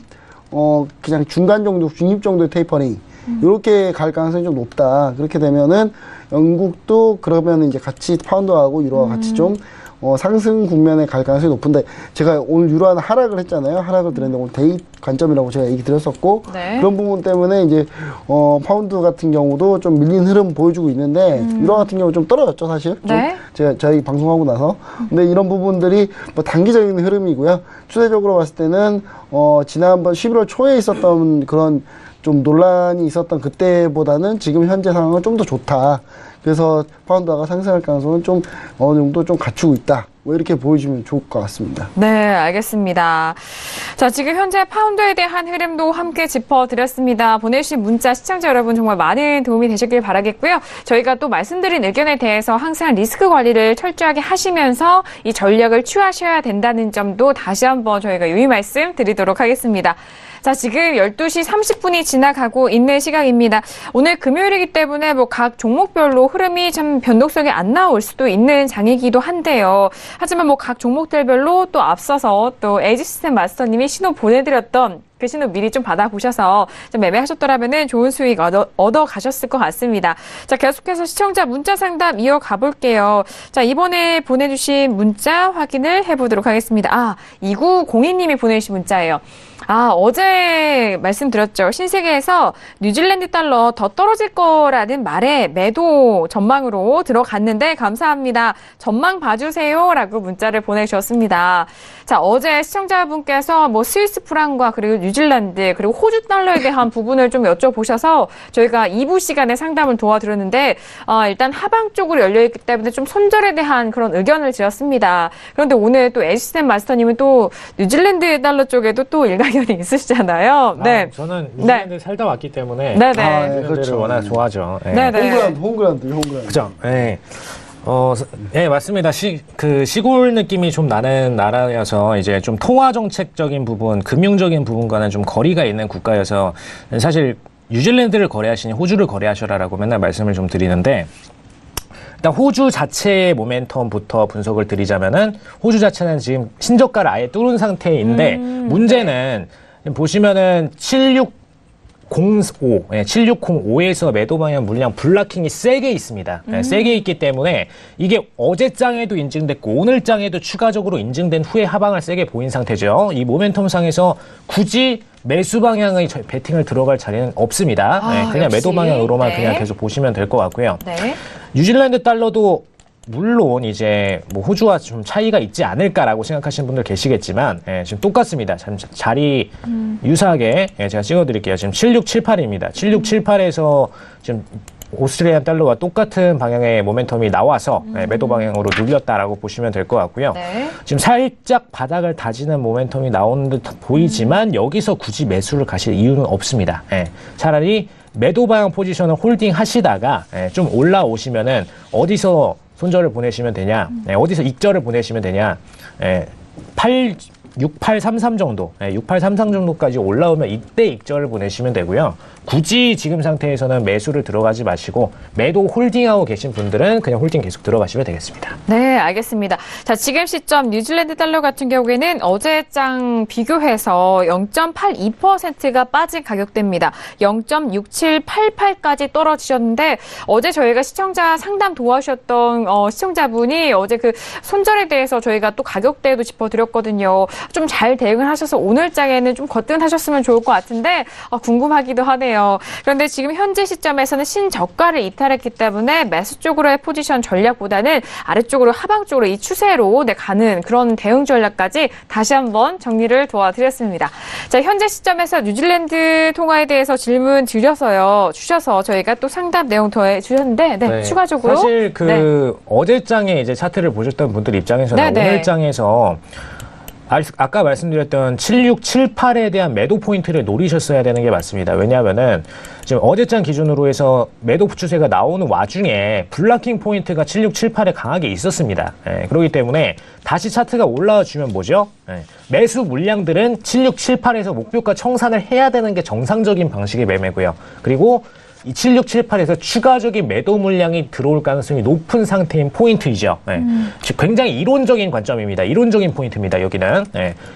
그냥 중간 정도, 중립 정도의 테이퍼링, 이렇게 갈 가능성이 좀 높다. 그렇게 되면은 영국도 그러면 이제 같이 파운드하고 유로와 같이 좀 상승 국면에 갈 가능성이 높은데, 제가 오늘 유로화는 하락을 했잖아요. 하락을 드렸는데 오늘 데이 관점이라고 제가 얘기 드렸었고, 그런 부분 때문에 이제 파운드 같은 경우도 좀 밀린 흐름 보여주고 있는데, 유로 같은 경우 좀 떨어졌죠, 사실. 저희 방송하고 나서. 근데 이런 부분들이 단기적인 흐름이고요. 추세적으로 봤을 때는 지난번 11월 초에 있었던 그런 좀 논란이 있었던 그때보다는 지금 현재 상황은 좀 더 좋다. 그래서 파운드가 상승할 가능성은 좀 어느 정도 좀 갖추고 있다. 뭐 이렇게 보여주면 좋을 것 같습니다. 네, 알겠습니다. 자, 지금 현재 파운드에 대한 흐름도 함께 짚어드렸습니다. 보내주신 문자 시청자 여러분 정말 많은 도움이 되셨길 바라겠고요. 저희가 또 말씀드린 의견에 대해서 항상 리스크 관리를 철저하게 하시면서 이 전략을 취하셔야 된다는 점도 다시 한번 저희가 유의 말씀 드리도록 하겠습니다. 자, 지금 12시 30분이 지나가고 있는 시각입니다. 오늘 금요일이기 때문에 뭐 각 종목별로 흐름이 참 변동성이 안 나올 수도 있는 장이기도 한데요. 하지만 뭐 각 종목들별로 또 앞서서 또 에이지시스템 마스터님이 신호 보내드렸던 그 신호 미리 좀 받아보셔서 좀 매매하셨더라면 좋은 수익 얻어 가셨을 것 같습니다. 자, 계속해서 시청자 문자 상담 이어가 볼게요. 자, 이번에 보내주신 문자 확인을 해보도록 하겠습니다. 2902님이 보내주신 문자예요. 어제 말씀드렸죠. 신세계에서 뉴질랜드 달러 더 떨어질 거라는 말에 매도 전망으로 들어갔는데 감사합니다. 전망 봐주세요. 라고 문자를 보내주셨습니다. 자, 어제 시청자분께서 뭐 스위스 프랑과 그리고 뉴질랜드 그리고 호주 달러에 대한 부분을 좀 여쭤보셔서 저희가 2부 시간에 상담을 도와드렸는데 일단 하방 쪽으로 열려있기 때문에 좀 손절에 대한 그런 의견을 드렸습니다. 그런데 오늘 또 에이지시스템 마스터님은 또 뉴질랜드 달러 쪽에도 또 일가견이 있으시잖아요. 네. 저는 뉴질랜드 살다 왔기 때문에 네네. 그렇죠. 워낙 좋아하죠. 네네. 홍그란드. 그죠. 네. 네, 맞습니다. 시골 느낌이 좀 나는 나라여서 이제 좀 통화 정책적인 부분, 금융적인 부분과는 좀 거리가 있는 국가여서 사실 뉴질랜드를 거래하시니 호주를 거래하셔라라고 맨날 말씀을 좀 드리는데 일단 호주 자체의 모멘텀부터 분석을 드리자면은 호주 자체는 지금 신저가를 아예 뚫은 상태인데 문제는 보시면은 7605에서 매도 방향 물량 블락킹이 세게 있습니다. 세게 있기 때문에 이게 어제 장에도 인증됐고 오늘 장에도 추가적으로 인증된 후에 하방을 세게 보인 상태죠. 이 모멘텀 상에서 굳이 매수 방향의 베팅을 들어갈 자리는 없습니다. 그냥 역시. 매도 방향으로만 그냥 계속 보시면 될 것 같고요. 네. 뉴질랜드 달러도 물론 이제 뭐 호주와 좀 차이가 있지 않을까라고 생각하시는 분들 계시겠지만 지금 똑같습니다. 자리 유사하게 제가 찍어드릴게요. 지금 7678입니다. 7678에서 지금 오스트레일리안 달러와 똑같은 방향의 모멘텀이 나와서 매도 방향으로 눌렸다라고 보시면 될 것 같고요. 네. 지금 살짝 바닥을 다지는 모멘텀이 나오는 듯 보이지만 여기서 굳이 매수를 가실 이유는 없습니다. 차라리 매도 방향 포지션을 홀딩 하시다가 좀 올라오시면은 어디서 손절을 보내시면 되냐, 어디서 익절을 보내시면 되냐, 6833 정도, 6833 정도까지 올라오면 이때 익절을 보내시면 되고요. 굳이 지금 상태에서는 매수를 들어가지 마시고 매도 홀딩하고 계신 분들은 그냥 홀딩 계속 들어가시면 되겠습니다. 네, 알겠습니다. 자, 지금 시점 뉴질랜드 달러 같은 경우에는 어제장 비교해서 0.82%가 빠진 가격대입니다. 0.6788까지 떨어지셨는데 어제 저희가 시청자 상담 도와주셨던 시청자분이 어제 그 손절에 대해서 저희가 또 가격대도 짚어드렸거든요. 좀 잘 대응을 하셔서 오늘 장에는 좀 거뜬하셨으면 좋을 것 같은데 궁금하기도 하네요. 그런데 지금 현재 시점에서는 신저가를 이탈했기 때문에 매수 쪽으로의 포지션 전략보다는 아래쪽으로 하방 쪽으로 이 추세로 가는 그런 대응 전략까지 다시 한번 정리를 도와드렸습니다. 자, 현재 시점에서 뉴질랜드 통화에 대해서 질문 주셔서 저희가 또 상담 내용 더해 주셨는데 추가적으로 사실 어제 장에 이제 차트를 보셨던 분들 입장에서는 오늘 장에서 아까 말씀드렸던 7678에 대한 매도 포인트를 노리셨어야 되는 게 맞습니다. 왜냐하면은 지금 어제장 기준으로 해서 매도 추세가 나오는 와중에 블락킹 포인트가 7678에 강하게 있었습니다. 그렇기 때문에 다시 차트가 올라와 주면 뭐죠? 매수 물량들은 7678에서 목표가 청산을 해야 되는 게 정상적인 방식의 매매고요. 그리고 이 7678에서 추가적인 매도 물량이 들어올 가능성이 높은 상태인 포인트이죠. 굉장히 이론적인 관점입니다. 이론적인 포인트입니다. 여기는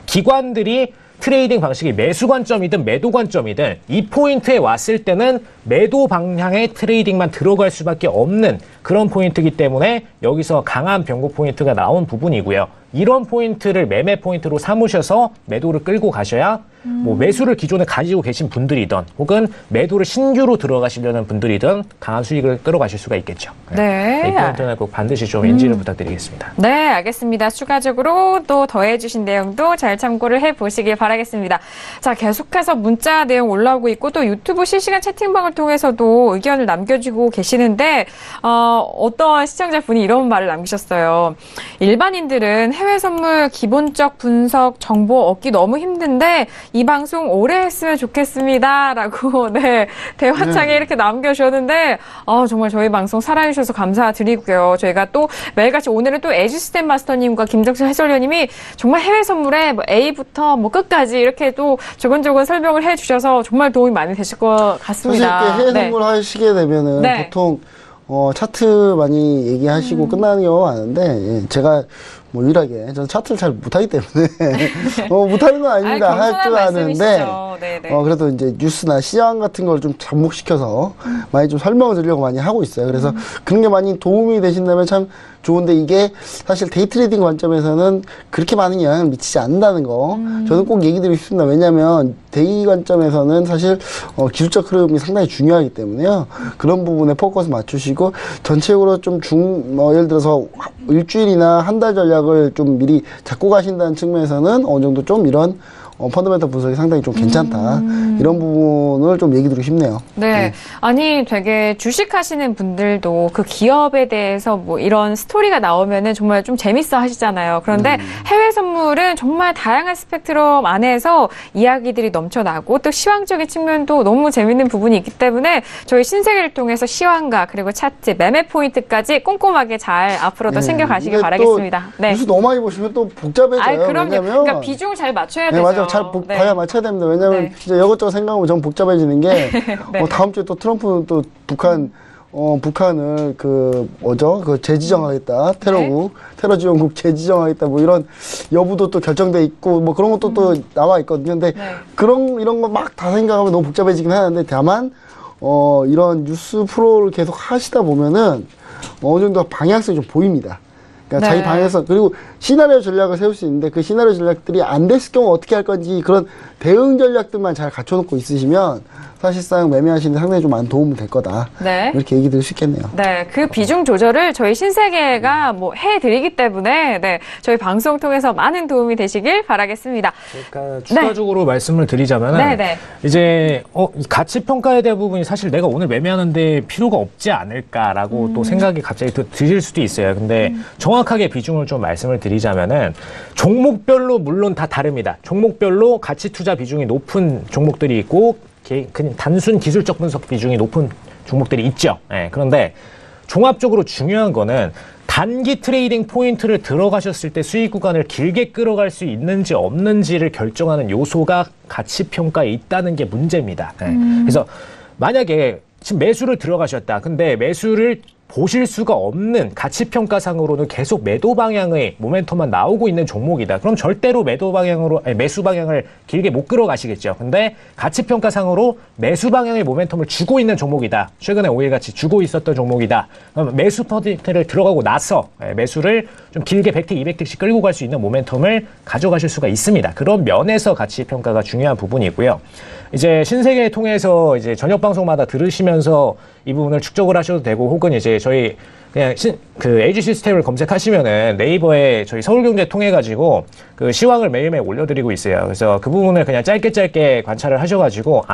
기관들이 트레이딩 방식이 매수 관점이든 매도 관점이든 이 포인트에 왔을 때는 매도 방향의 트레이딩만 들어갈 수밖에 없는 그런 포인트이기 때문에 여기서 강한 변곡 포인트가 나온 부분이고요. 이런 포인트를 매매 포인트로 삼으셔서 매도를 끌고 가셔야 뭐 매수를 기존에 가지고 계신 분들이든 혹은 매도를 신규로 들어가시려는 분들이든 강한 수익을 끌어가실 수가 있겠죠. 네. 이 포인트는 꼭 반드시 좀 인지를 부탁드리겠습니다. 네, 알겠습니다. 추가적으로 또 더해주신 내용도 잘 참고를 해보시길 바라겠습니다. 자, 계속해서 문자 내용 올라오고 있고 또 유튜브 실시간 채팅방을 통해서도 의견을 남겨주고 계시는데 어떤 시청자분이 이런 말을 남기셨어요. 일반인들은 해외 선물 기본적 분석 정보 얻기 너무 힘든데 이 방송 오래 했으면 좋겠습니다. 라고 네, 대화창에 이렇게 남겨주셨는데 정말 저희 방송 사랑해주셔서 감사드리고요. 저희가 또 매일같이 오늘은 또 에듀시스템 마스터님과 김정철 해설위원님이 정말 해외 선물에 뭐 A부터 뭐 끝까지 이렇게 또 조곤조곤 설명을 해주셔서 정말 도움이 많이 되실 것 같습니다. 사실 이렇게 해외 선물 하시게 되면은 보통 차트 많이 얘기하시고 끝나는 경우가 많은데, 예, 제가 뭐 유일하게, 저는 차트를 잘 못하기 때문에, 못하는 건 아닙니다. 할 줄 아는데, 그래도 이제 뉴스나 시장 같은 걸 좀 접목시켜서 많이 좀 설명을 드리려고 많이 하고 있어요. 그래서 그런 게 많이 도움이 되신다면 참 좋은데, 이게 사실 데이 트레이딩 관점에서는 그렇게 많은 영향을 미치지 않는다는 거, 저는 꼭 얘기 드리고 싶습니다. 왜냐면 데이 관점에서는 사실 기술적 흐름이 상당히 중요하기 때문에요. 그런 부분에 포커스 맞추시고 전체적으로 좀 예를 들어서 일주일이나 한 달 전략을 좀 미리 잡고 가신다는 측면에서는 어느 정도 좀 이런 펀더멘털 분석이 상당히 좀 괜찮다. 이런 부분을 좀 얘기 드리고 싶네요. 네. 아니, 되게 주식하시는 분들도 그 기업에 대해서 뭐 이런 스토리가 나오면은 정말 좀 재밌어 하시잖아요. 그런데 해외 선물은 정말 다양한 스펙트럼 안에서 이야기들이 넘쳐나고 또 시황적인 측면도 너무 재밌는 부분이 있기 때문에 저희 신세계를 통해서 시황과 그리고 차트, 매매 포인트까지 꼼꼼하게 잘 앞으로도 챙겨가시길 바라겠습니다. 네. 뉴스 너무 많이 보시면 또 복잡해져요. 그럼요. 왜냐면 그러니까 비중을 잘 맞춰야 되죠. 맞아요. 잘 봐야 맞춰야 됩니다. 왜냐면 진짜 이것저것 생각하면 좀 복잡해지는 게 다음 주에 또 트럼프는 또 북한을 그 재지정하겠다. 테러 지원국 재지정하겠다. 뭐 이런 여부도 또 결정돼 있고 뭐 그런 것도 또 나와 있거든요. 근데 이런 거 막 다 생각하면 너무 복잡해지긴 하는데 다만 이런 뉴스 프로를 계속 하시다 보면은 어느 정도 방향성이 좀 보입니다. 그러니까 자기 방에서, 그리고 시나리오 전략을 세울 수 있는데 그 시나리오 전략들이 안 됐을 경우 어떻게 할 건지 그런 대응 전략들만 잘 갖춰놓고 있으시면 사실상 매매하시는데 상당히 좀 많은 도움이 될 거다. 이렇게 얘기 드릴 수 있겠네요. 네, 그 비중 조절을 저희 신세계가 뭐 해드리기 때문에 저희 방송 통해서 많은 도움이 되시길 바라겠습니다. 그러니까 추가적으로 말씀을 드리자면은 이제 가치 평가에 대한 부분이 사실 내가 오늘 매매하는데 필요가 없지 않을까라고 또 생각이 갑자기 드실 수도 있어요. 근데 정확하게 비중을 좀 말씀을 드리자면은 종목별로 물론 다 다릅니다. 종목별로 가치 투자 비중이 높은 종목들이 있고 그냥 단순 기술적 분석 비중이 높은 종목들이 있죠. 그런데 종합적으로 중요한 거는 단기 트레이딩 포인트를 들어가셨을 때 수익 구간을 길게 끌어갈 수 있는지 없는지를 결정하는 요소가 가치 평가에 있다는 게 문제입니다. 그래서 만약에 지금 매수를 들어가셨다. 근데 매수를 보실 수가 없는 가치평가상으로는 계속 매도 방향의 모멘텀만 나오고 있는 종목이다. 그럼 절대로 매수 방향을 길게 못 끌어가시겠죠. 근데 가치평가상으로 매수 방향의 모멘텀을 주고 있는 종목이다. 최근에 오일같이 주고 있었던 종목이다. 그럼 매수 퍼센트를 들어가고 나서 매수를 좀 길게 100틱, 200틱씩 끌고 갈 수 있는 모멘텀을 가져가실 수가 있습니다. 그런 면에서 가치평가가 중요한 부분이고요. 이제 신세계 통해서 이제 저녁 방송마다 들으시면서 이 부분을 축적을 하셔도 되고, 혹은 이제 저희 그냥 에이지 시스템을 검색하시면은 네이버에 저희 서울경제 통해 가지고 그 시황을 매일매일 올려드리고 있어요. 그래서 그 부분을 그냥 짧게 관찰을 하셔가지고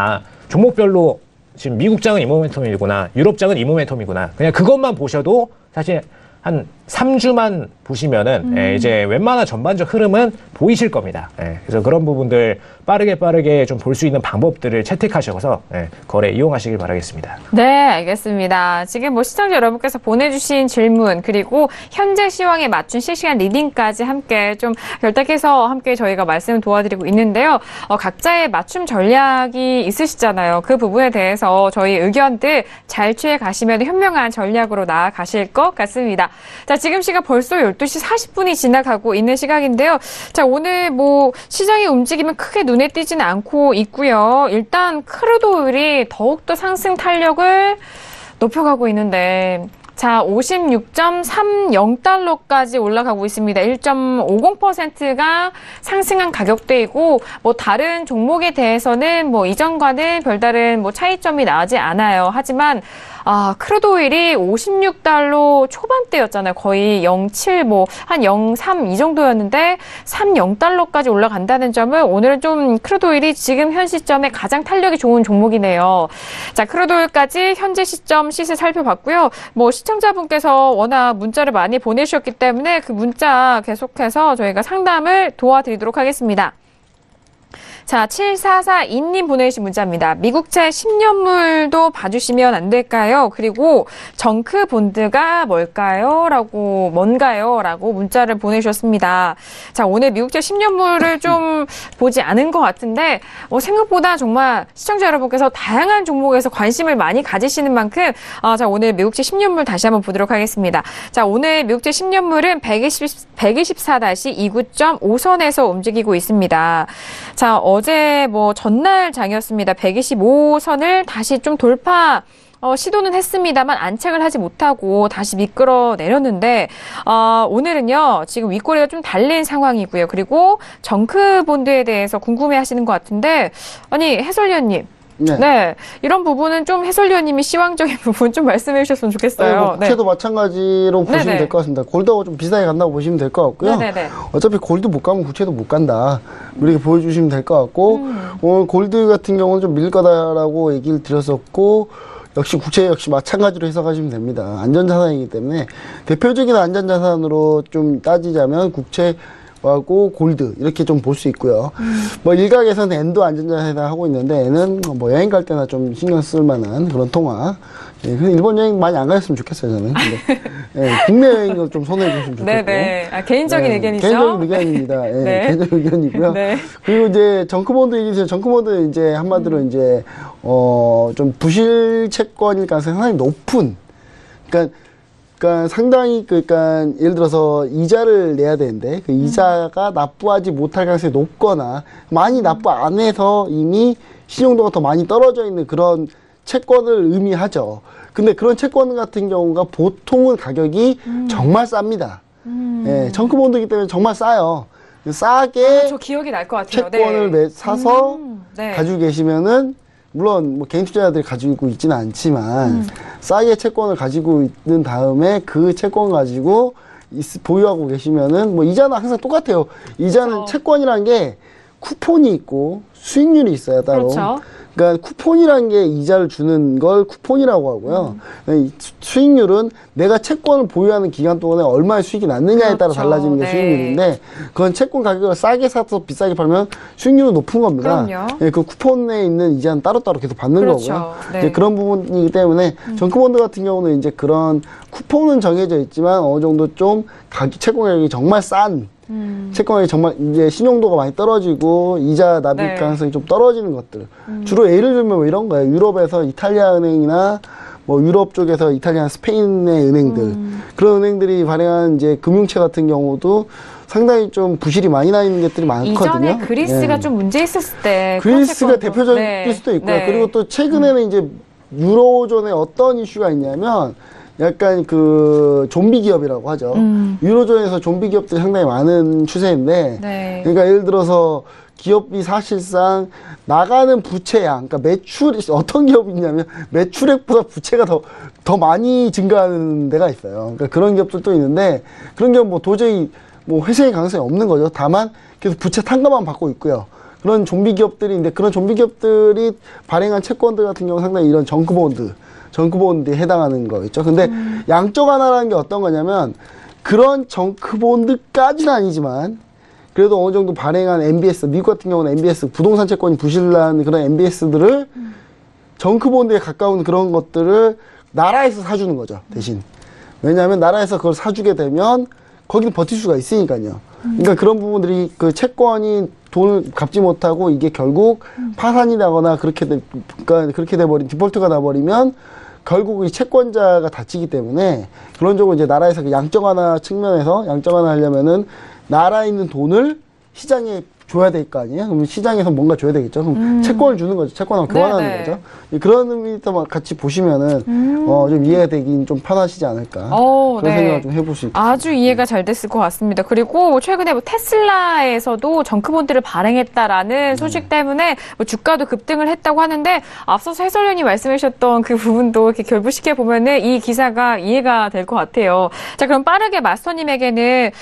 종목별로 지금 미국장은 이 모멘텀이구나, 유럽장은 이 모멘텀이구나, 그냥 그것만 보셔도 사실 한 3주만 보시면은 이제 웬만한 전반적 흐름은 보이실 겁니다. 그래서 그런 부분들 빠르게 좀 볼 수 있는 방법들을 채택하셔서 거래 이용하시길 바라겠습니다. 네, 알겠습니다. 지금 뭐 시청자 여러분께서 보내주신 질문, 그리고 현재 시황에 맞춘 실시간 리딩까지 함께 좀 결탁해서 함께 저희가 말씀 도와드리고 있는데요. 각자의 맞춤 전략이 있으시잖아요. 그 부분에 대해서 저희 의견들 잘 취해 가시면 현명한 전략으로 나아가실 것 같습니다. 자, 지금 시각 벌써 12시 40분이 지나가고 있는 시각인데요. 자, 오늘 뭐 시장의 움직임은 크게 눈에 띄지는 않고 있고요. 일단 크루드 오일이 더욱더 상승 탄력을 높여가고 있는데, 자, 56.30달러까지 올라가고 있습니다. 1.50%가 상승한 가격대이고, 뭐 다른 종목에 대해서는 뭐 이전과는 별다른 뭐 차이점이 나지 않아요. 하지만 크루드 오일이 56달러 초반대였잖아요. 거의 0.7, 한 0.3 이 정도였는데 30달러까지 올라간다는 점은 오늘은 좀 크루드 오일이 지금 현 시점에 가장 탄력이 좋은 종목이네요. 자, 크루드 오일까지 현재 시점 시세 살펴봤고요. 시청자분께서 워낙 문자를 많이 보내주셨기 때문에 그 문자 계속해서 저희가 상담을 도와드리도록 하겠습니다. 자, 7442님 보내주신 문자입니다. 미국채 10년물도 봐주시면 안 될까요? 그리고 정크본드가 뭔가요? 라고 문자를 보내주셨습니다. 자, 오늘 미국채 10년물을 좀 보지 않은 것 같은데, 생각보다 정말 시청자 여러분께서 다양한 종목에서 관심을 많이 가지시는 만큼, 자, 오늘 미국채 10년물 다시 한번 보도록 하겠습니다. 자, 오늘 미국채 10년물은 124-29.5선에서 움직이고 있습니다. 자, 어제 전날 장이었습니다. 125선을 다시 좀 돌파 시도는 했습니다만 안착을 하지 못하고 다시 미끄러 내렸는데 오늘은요 지금 윗꼬리가 좀 달린 상황이고요. 그리고 정크본드에 대해서 궁금해하시는 것 같은데 아니 해설위원님. 네. 이런 부분은 좀 해설위원님이 시황적인 부분 좀 말씀해 주셨으면 좋겠어요. 국채도 마찬가지로 보시면 될 것 같습니다. 골드하고 좀 비슷하게 간다고 보시면 될 것 같고요. 어차피 골드 못 가면 국채도 못 간다. 이렇게 보여주시면 될 것 같고 오늘 골드 같은 경우는 좀 밀릴 거다라고 얘기를 드렸었고 역시 국채 역시 마찬가지로 해석하시면 됩니다. 안전자산이기 때문에 대표적인 안전자산으로 좀 따지자면 국채 하고 골드 이렇게 좀 볼 수 있고요. 일각에서는 엔도 안전자산이다 하고 있는데 N은 여행 갈 때나 좀 신경 쓸 만한 그런 통화. 일본 여행 많이 안 가셨으면 좋겠어요, 저는. 근데, 국내 여행을 좀 손해 주시면 좋겠고. 네네. 개인적인 의견이죠? 개인적인 의견입니다. 개인적인 의견이고요. 그리고 이제 정크본드 얘기해서 정크본드 이제 한마디로 이제 좀 부실 채권일 가능성이 상당히 높은. 그러니까 상당히 예를 들어서 이자를 내야 되는데 그 이자가 납부하지 못할 가능성이 높거나 많이 납부 안 해서 이미 신용도가 더 많이 떨어져 있는 그런 채권을 의미하죠. 근데 그런 채권 같은 경우가 보통은 가격이 정말 쌉니다. 정크본드이기 때문에 정말 싸요. 싸게 저 기억이 날 것 같아요. 채권을 사서 가지고 계시면은 물론 개인 투자자들이 가지고 있지는 않지만 싸게 채권을 가지고 있는 다음에 그 채권 가지고 보유하고 계시면은 이자는 항상 똑같아요. 이자는 채권이란 게 쿠폰이 있고 수익률이 있어요, 따로. 그러니까 쿠폰이란 게 이자를 주는 걸 쿠폰이라고 하고요. 수익률은 내가 채권을 보유하는 기간 동안에 얼마의 수익이 났느냐에 따라 달라지는 게 수익률인데 그건 채권 가격을 싸게 사서 비싸게 팔면 수익률은 높은 겁니다. 그 쿠폰에 있는 이자는 따로따로 계속 받는 거고요. 그런 부분이기 때문에 정크본드 같은 경우는 이제 그런 쿠폰은 정해져 있지만 어느 정도 좀 채권 가격이 정말 싼 채권이 정말 이제 신용도가 많이 떨어지고 이자 납입 가능성이 좀 떨어지는 것들. 주로 예를 들면 이런 거예요. 유럽에서 이탈리아 은행이나 유럽 쪽에서 이탈리아, 스페인의 은행들. 그런 은행들이 발행한 이제 금융채 같은 경우도 상당히 좀 부실이 많이 나 있는 것들이 많거든요. 이전에 그리스가 좀 문제 있었을 때. 그리스가 대표적일 수도 있고요. 그리고 또 최근에는 이제 유로존에 어떤 이슈가 있냐면 약간 좀비 기업이라고 하죠. 유로존에서 좀비 기업들이 상당히 많은 추세인데, 그러니까 예를 들어서 기업이 사실상 나가는 부채양, 그러니까 어떤 기업이 있냐면 매출액보다 부채가 더 많이 증가하는 데가 있어요. 그러니까 그런 기업들도 있는데, 그런 기업 도저히 회생의 가능성이 없는 거죠. 다만 계속 부채 탕감만 받고 있고요. 그런 좀비 기업들이 그런 좀비 기업들이 발행한 채권들 같은 경우 상당히 이런 정크본드에 해당하는 거겠죠. 근데 양적 완화라는 게 어떤 거냐면 그런 정크본드까지는 아니지만 그래도 어느 정도 발행한 MBS, 미국 같은 경우는 MBS, 부동산 채권이 부실난 그런 MBS들을 정크본드에 가까운 그런 것들을 나라에서 사주는 거죠, 대신. 왜냐하면 나라에서 그걸 사주게 되면 거기는 버틸 수가 있으니까요. 그러니까 그런 부분들이 그 채권이 돈을 갚지 못하고 이게 결국 파산이 나거나 그렇게 돼버린 디폴트가 나버리면 결국 이 채권자가 다치기 때문에 그런 쪽으로 이제 나라에서 그 양적 완화 측면에서 양적 완화 하려면은 나라에 있는 돈을 시장에 줘야 될 거 아니에요? 그럼 시장에서 뭔가 줘야 되겠죠? 그럼 채권을 주는 거죠. 채권하고 교환하는 거죠. 그런 의미에서 같이 보시면은, 좀 이해가 되긴 좀 편하시지 않을까. 그런 생각을 좀 해볼 수 있겠습니다. 아주 이해가 잘 됐을 것 같습니다. 그리고 최근에 뭐 테슬라에서도 정크본드를 발행했다라는 소식 때문에 뭐 주가도 급등을 했다고 하는데 앞서서 해설위원이 말씀해 주셨던 그 부분도 이렇게 결부시켜 보면은 이 기사가 이해가 될 것 같아요. 자, 그럼 빠르게 마스터님에게는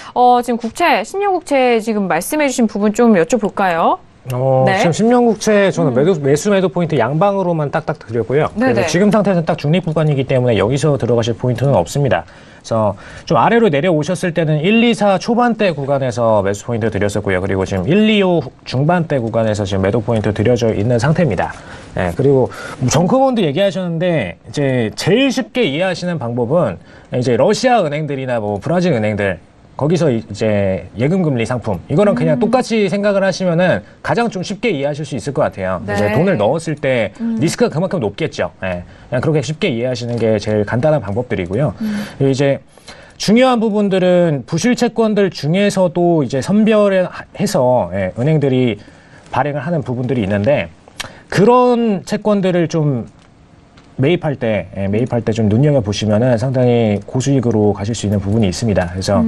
지금 국채, 10년 국채 지금 말씀해 주신 부분 좀 여쭤볼까요? 지금 10년 국채 저는 매도 포인트 양방으로만 딱딱 드렸고요. 그래서 지금 상태에서는 딱 중립 구간이기 때문에 여기서 들어가실 포인트는 없습니다. 그래서 좀 아래로 내려오셨을 때는 1, 2, 4 초반대 구간에서 매수 포인트 드렸었고요. 그리고 지금 1, 2, 5 중반대 구간에서 지금 매도 포인트 드려져 있는 상태입니다. 네, 그리고 정크본드 얘기하셨는데 이제 제일 쉽게 이해하시는 방법은 이제 러시아 은행들이나 뭐 브라질 은행들 거기서 이제 예금금리 상품 이거랑 그냥 똑같이 생각을 하시면은 가장 좀 쉽게 이해하실 수 있을 것 같아요. 이제 돈을 넣었을 때 리스크가 그만큼 높겠죠. 네. 그냥 그렇게 쉽게 이해하시는 게 제일 간단한 방법들이고요. 이제 중요한 부분들은 부실 채권들 중에서도 이제 선별해서 은행들이 발행을 하는 부분들이 있는데 그런 채권들을 좀 매입할 때 좀 눈여겨보시면은 상당히 고수익으로 가실 수 있는 부분이 있습니다. 그래서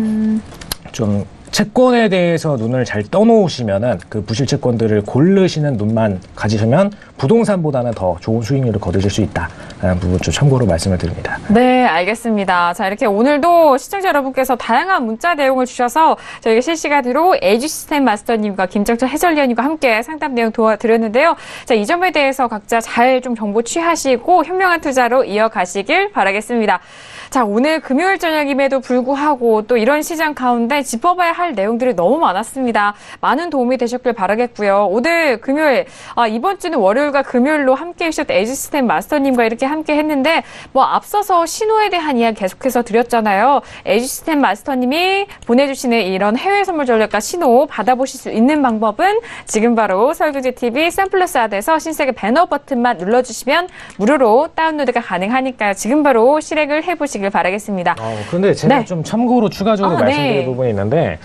좀 채권에 대해서 눈을 잘 떠놓으시면은 그 부실 채권들을 고르시는 눈만 가지시면 부동산보다는 더 좋은 수익률을 거두실 수 있다라는 부분 좀 참고로 말씀을 드립니다. 네, 알겠습니다. 자, 이렇게 오늘도 시청자 여러분께서 다양한 문자 내용을 주셔서 저희가 실시간으로 에듀시스템 마스터님과 김정철 해설위원님과 함께 상담 내용 도와드렸는데요. 자, 이 점에 대해서 각자 잘 좀 정보 취하시고 현명한 투자로 이어가시길 바라겠습니다. 자, 오늘 금요일 저녁임에도 불구하고 또 이런 시장 가운데 짚어봐야 할 내용들이 너무 많았습니다. 많은 도움이 되셨길 바라겠고요. 오늘 금요일, 이번 주는 월요일과 금요일로 함께 해주셨던 에듀시스템 마스터님과 이렇게 함께 했는데 뭐 앞서서 신호에 대한 이야기 계속해서 드렸잖아요. 에듀시스템 마스터님이 보내주시는 이런 해외 선물 전략과 신호 받아보실 수 있는 방법은 지금 바로 설교지TV 샘플러스 아드에서 신세계 배너 버튼만 눌러주시면 무료로 다운로드가 가능하니까요. 지금 바로 실행을 해보시길 바라겠습니다. 근데 제가 좀 참고로 추가적으로 말씀드릴 부분이 있는데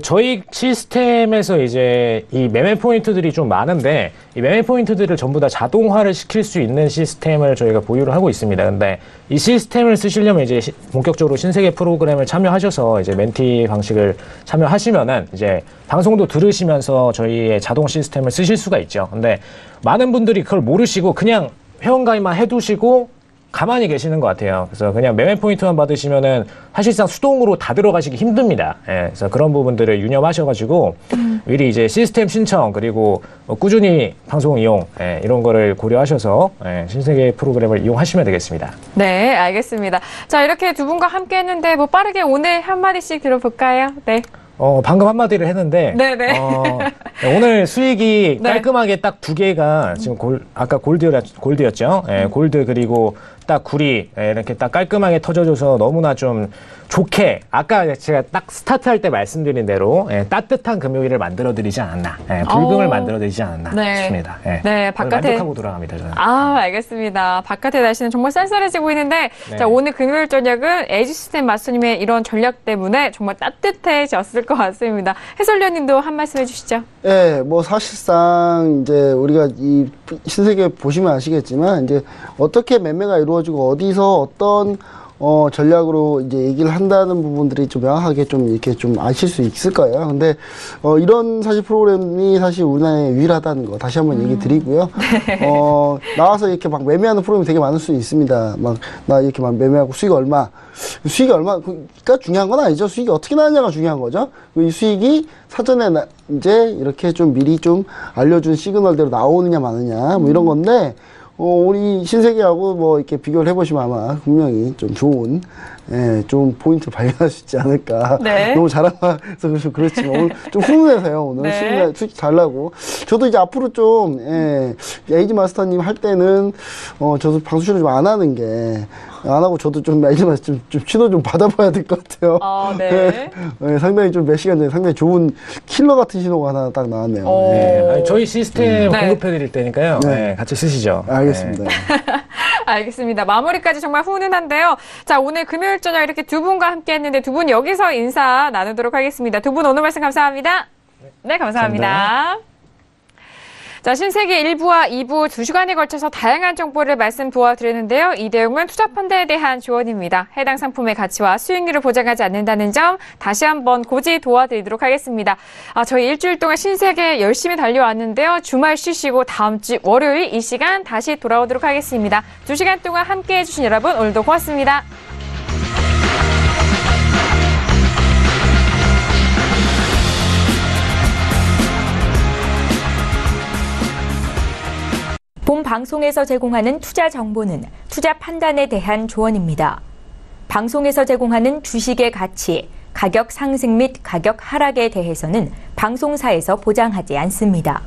저희 시스템에서 이제 이 매매 포인트들이 좀 많은데 이 매매 포인트들을 전부 다 자동화를 시킬 수 있는 시스템을 저희가 보유를 하고 있습니다. 근데 이 시스템을 쓰시려면 이제 본격적으로 신세계 프로그램을 참여하셔서 이제 멘티 방식을 참여하시면은 이제 방송도 들으시면서 저희의 자동 시스템을 쓰실 수가 있죠. 근데 많은 분들이 그걸 모르시고 그냥 회원가입만 해두시고 가만히 계시는 것 같아요. 그래서 그냥 매매 포인트만 받으시면은 사실상 수동으로 다 들어가시기 힘듭니다. 그래서 그런 부분들을 유념하셔가지고 미리 이제 시스템 신청 그리고 꾸준히 방송 이용 이런 거를 고려하셔서 신세계 프로그램을 이용하시면 되겠습니다. 네, 알겠습니다. 자, 이렇게 두 분과 함께 했는데 뭐 빠르게 오늘 한마디씩 들어볼까요? 네. 방금 한마디를 했는데, 오늘 수익이 깔끔하게 딱 두 개가 지금 아까 골드였죠? 골드 그리고 딱 구리 이렇게 딱 깔끔하게 터져줘서 너무나 좀 좋게 아까 제가 딱 스타트할 때 말씀드린 대로 따뜻한 금요일을 만들어드리지 않았나, 불금을 만들어드리지 않았나 싶습니다. 바깥에 만족하고 돌아갑니다. 저는. 알겠습니다. 바깥의 날씨는 정말 쌀쌀해지고 있는데 자, 오늘 금요일 저녁은 에듀시스템 마스터님의 이런 전략 때문에 정말 따뜻해졌을 것 같습니다. 해설위원님도 한 말씀 해주시죠. 네, 뭐 사실상 이제 우리가 이 신세계 보시면 아시겠지만 이제 어떻게 매매가 이루어지고 어디서 어떤 전략으로 이제 얘기를 한다는 부분들이 좀 명확하게 좀 이렇게 좀 아실 수 있을 거예요. 근데, 이런 사실 프로그램이 사실 우리나라에 유일하다는 거 다시 한번 얘기 드리고요. 나와서 이렇게 막 매매하는 프로그램이 되게 많을 수 있습니다. 나 이렇게 막 매매하고 수익이 얼마가 중요한 건 아니죠. 수익이 어떻게 나느냐가 중요한 거죠. 이 수익이 사전에 이제 이렇게 좀 미리 좀 알려준 시그널대로 나오느냐 마느냐 뭐 이런 건데, 우리 신세계하고 뭐 이렇게 비교를 해보시면 아마 분명히 좀 좋은 포인트를 발견할 수 있지 않을까. 너무 자랑해서 그렇지만 오늘 좀 훈훈해서요. 오늘 수익 잘 나고. 저도 이제 앞으로 좀, 에이지 마스터님 할 때는, 저도 방송 출연 좀 안 하는 게, 안 하고 저도 좀 에이지 마스터 좀 신호 좀 받아봐야 될 것 같아요. 상당히 좀 몇 시간 전에 상당히 좋은 킬러 같은 신호가 하나 딱 나왔네요. 저희 시스템 공급해드릴 테니까요. 같이 쓰시죠. 알겠습니다. 알겠습니다. 마무리까지 정말 훈훈한데요. 자, 오늘 금요일 저녁 이렇게 두 분과 함께 했는데 두 분 여기서 인사 나누도록 하겠습니다. 두 분 오늘 말씀 감사합니다. 네, 감사합니다. 자, 신세계 1부와 2부 2시간에 걸쳐서 다양한 정보를 말씀 도와드리는데요. 이 내용은 투자 펀드에 대한 조언입니다. 해당 상품의 가치와 수익률을 보장하지 않는다는 점 다시 한번 고지 도와드리도록 하겠습니다. 저희 일주일 동안 신세계 열심히 달려왔는데요. 주말 쉬시고 다음 주 월요일 이 시간 다시 돌아오도록 하겠습니다. 2시간 동안 함께해 주신 여러분 오늘도 고맙습니다. 본 방송에서 제공하는 투자 정보는 투자 판단에 대한 조언입니다. 방송에서 제공하는 주식의 가치, 가격 상승 및 가격 하락에 대해서는 방송사에서 보장하지 않습니다.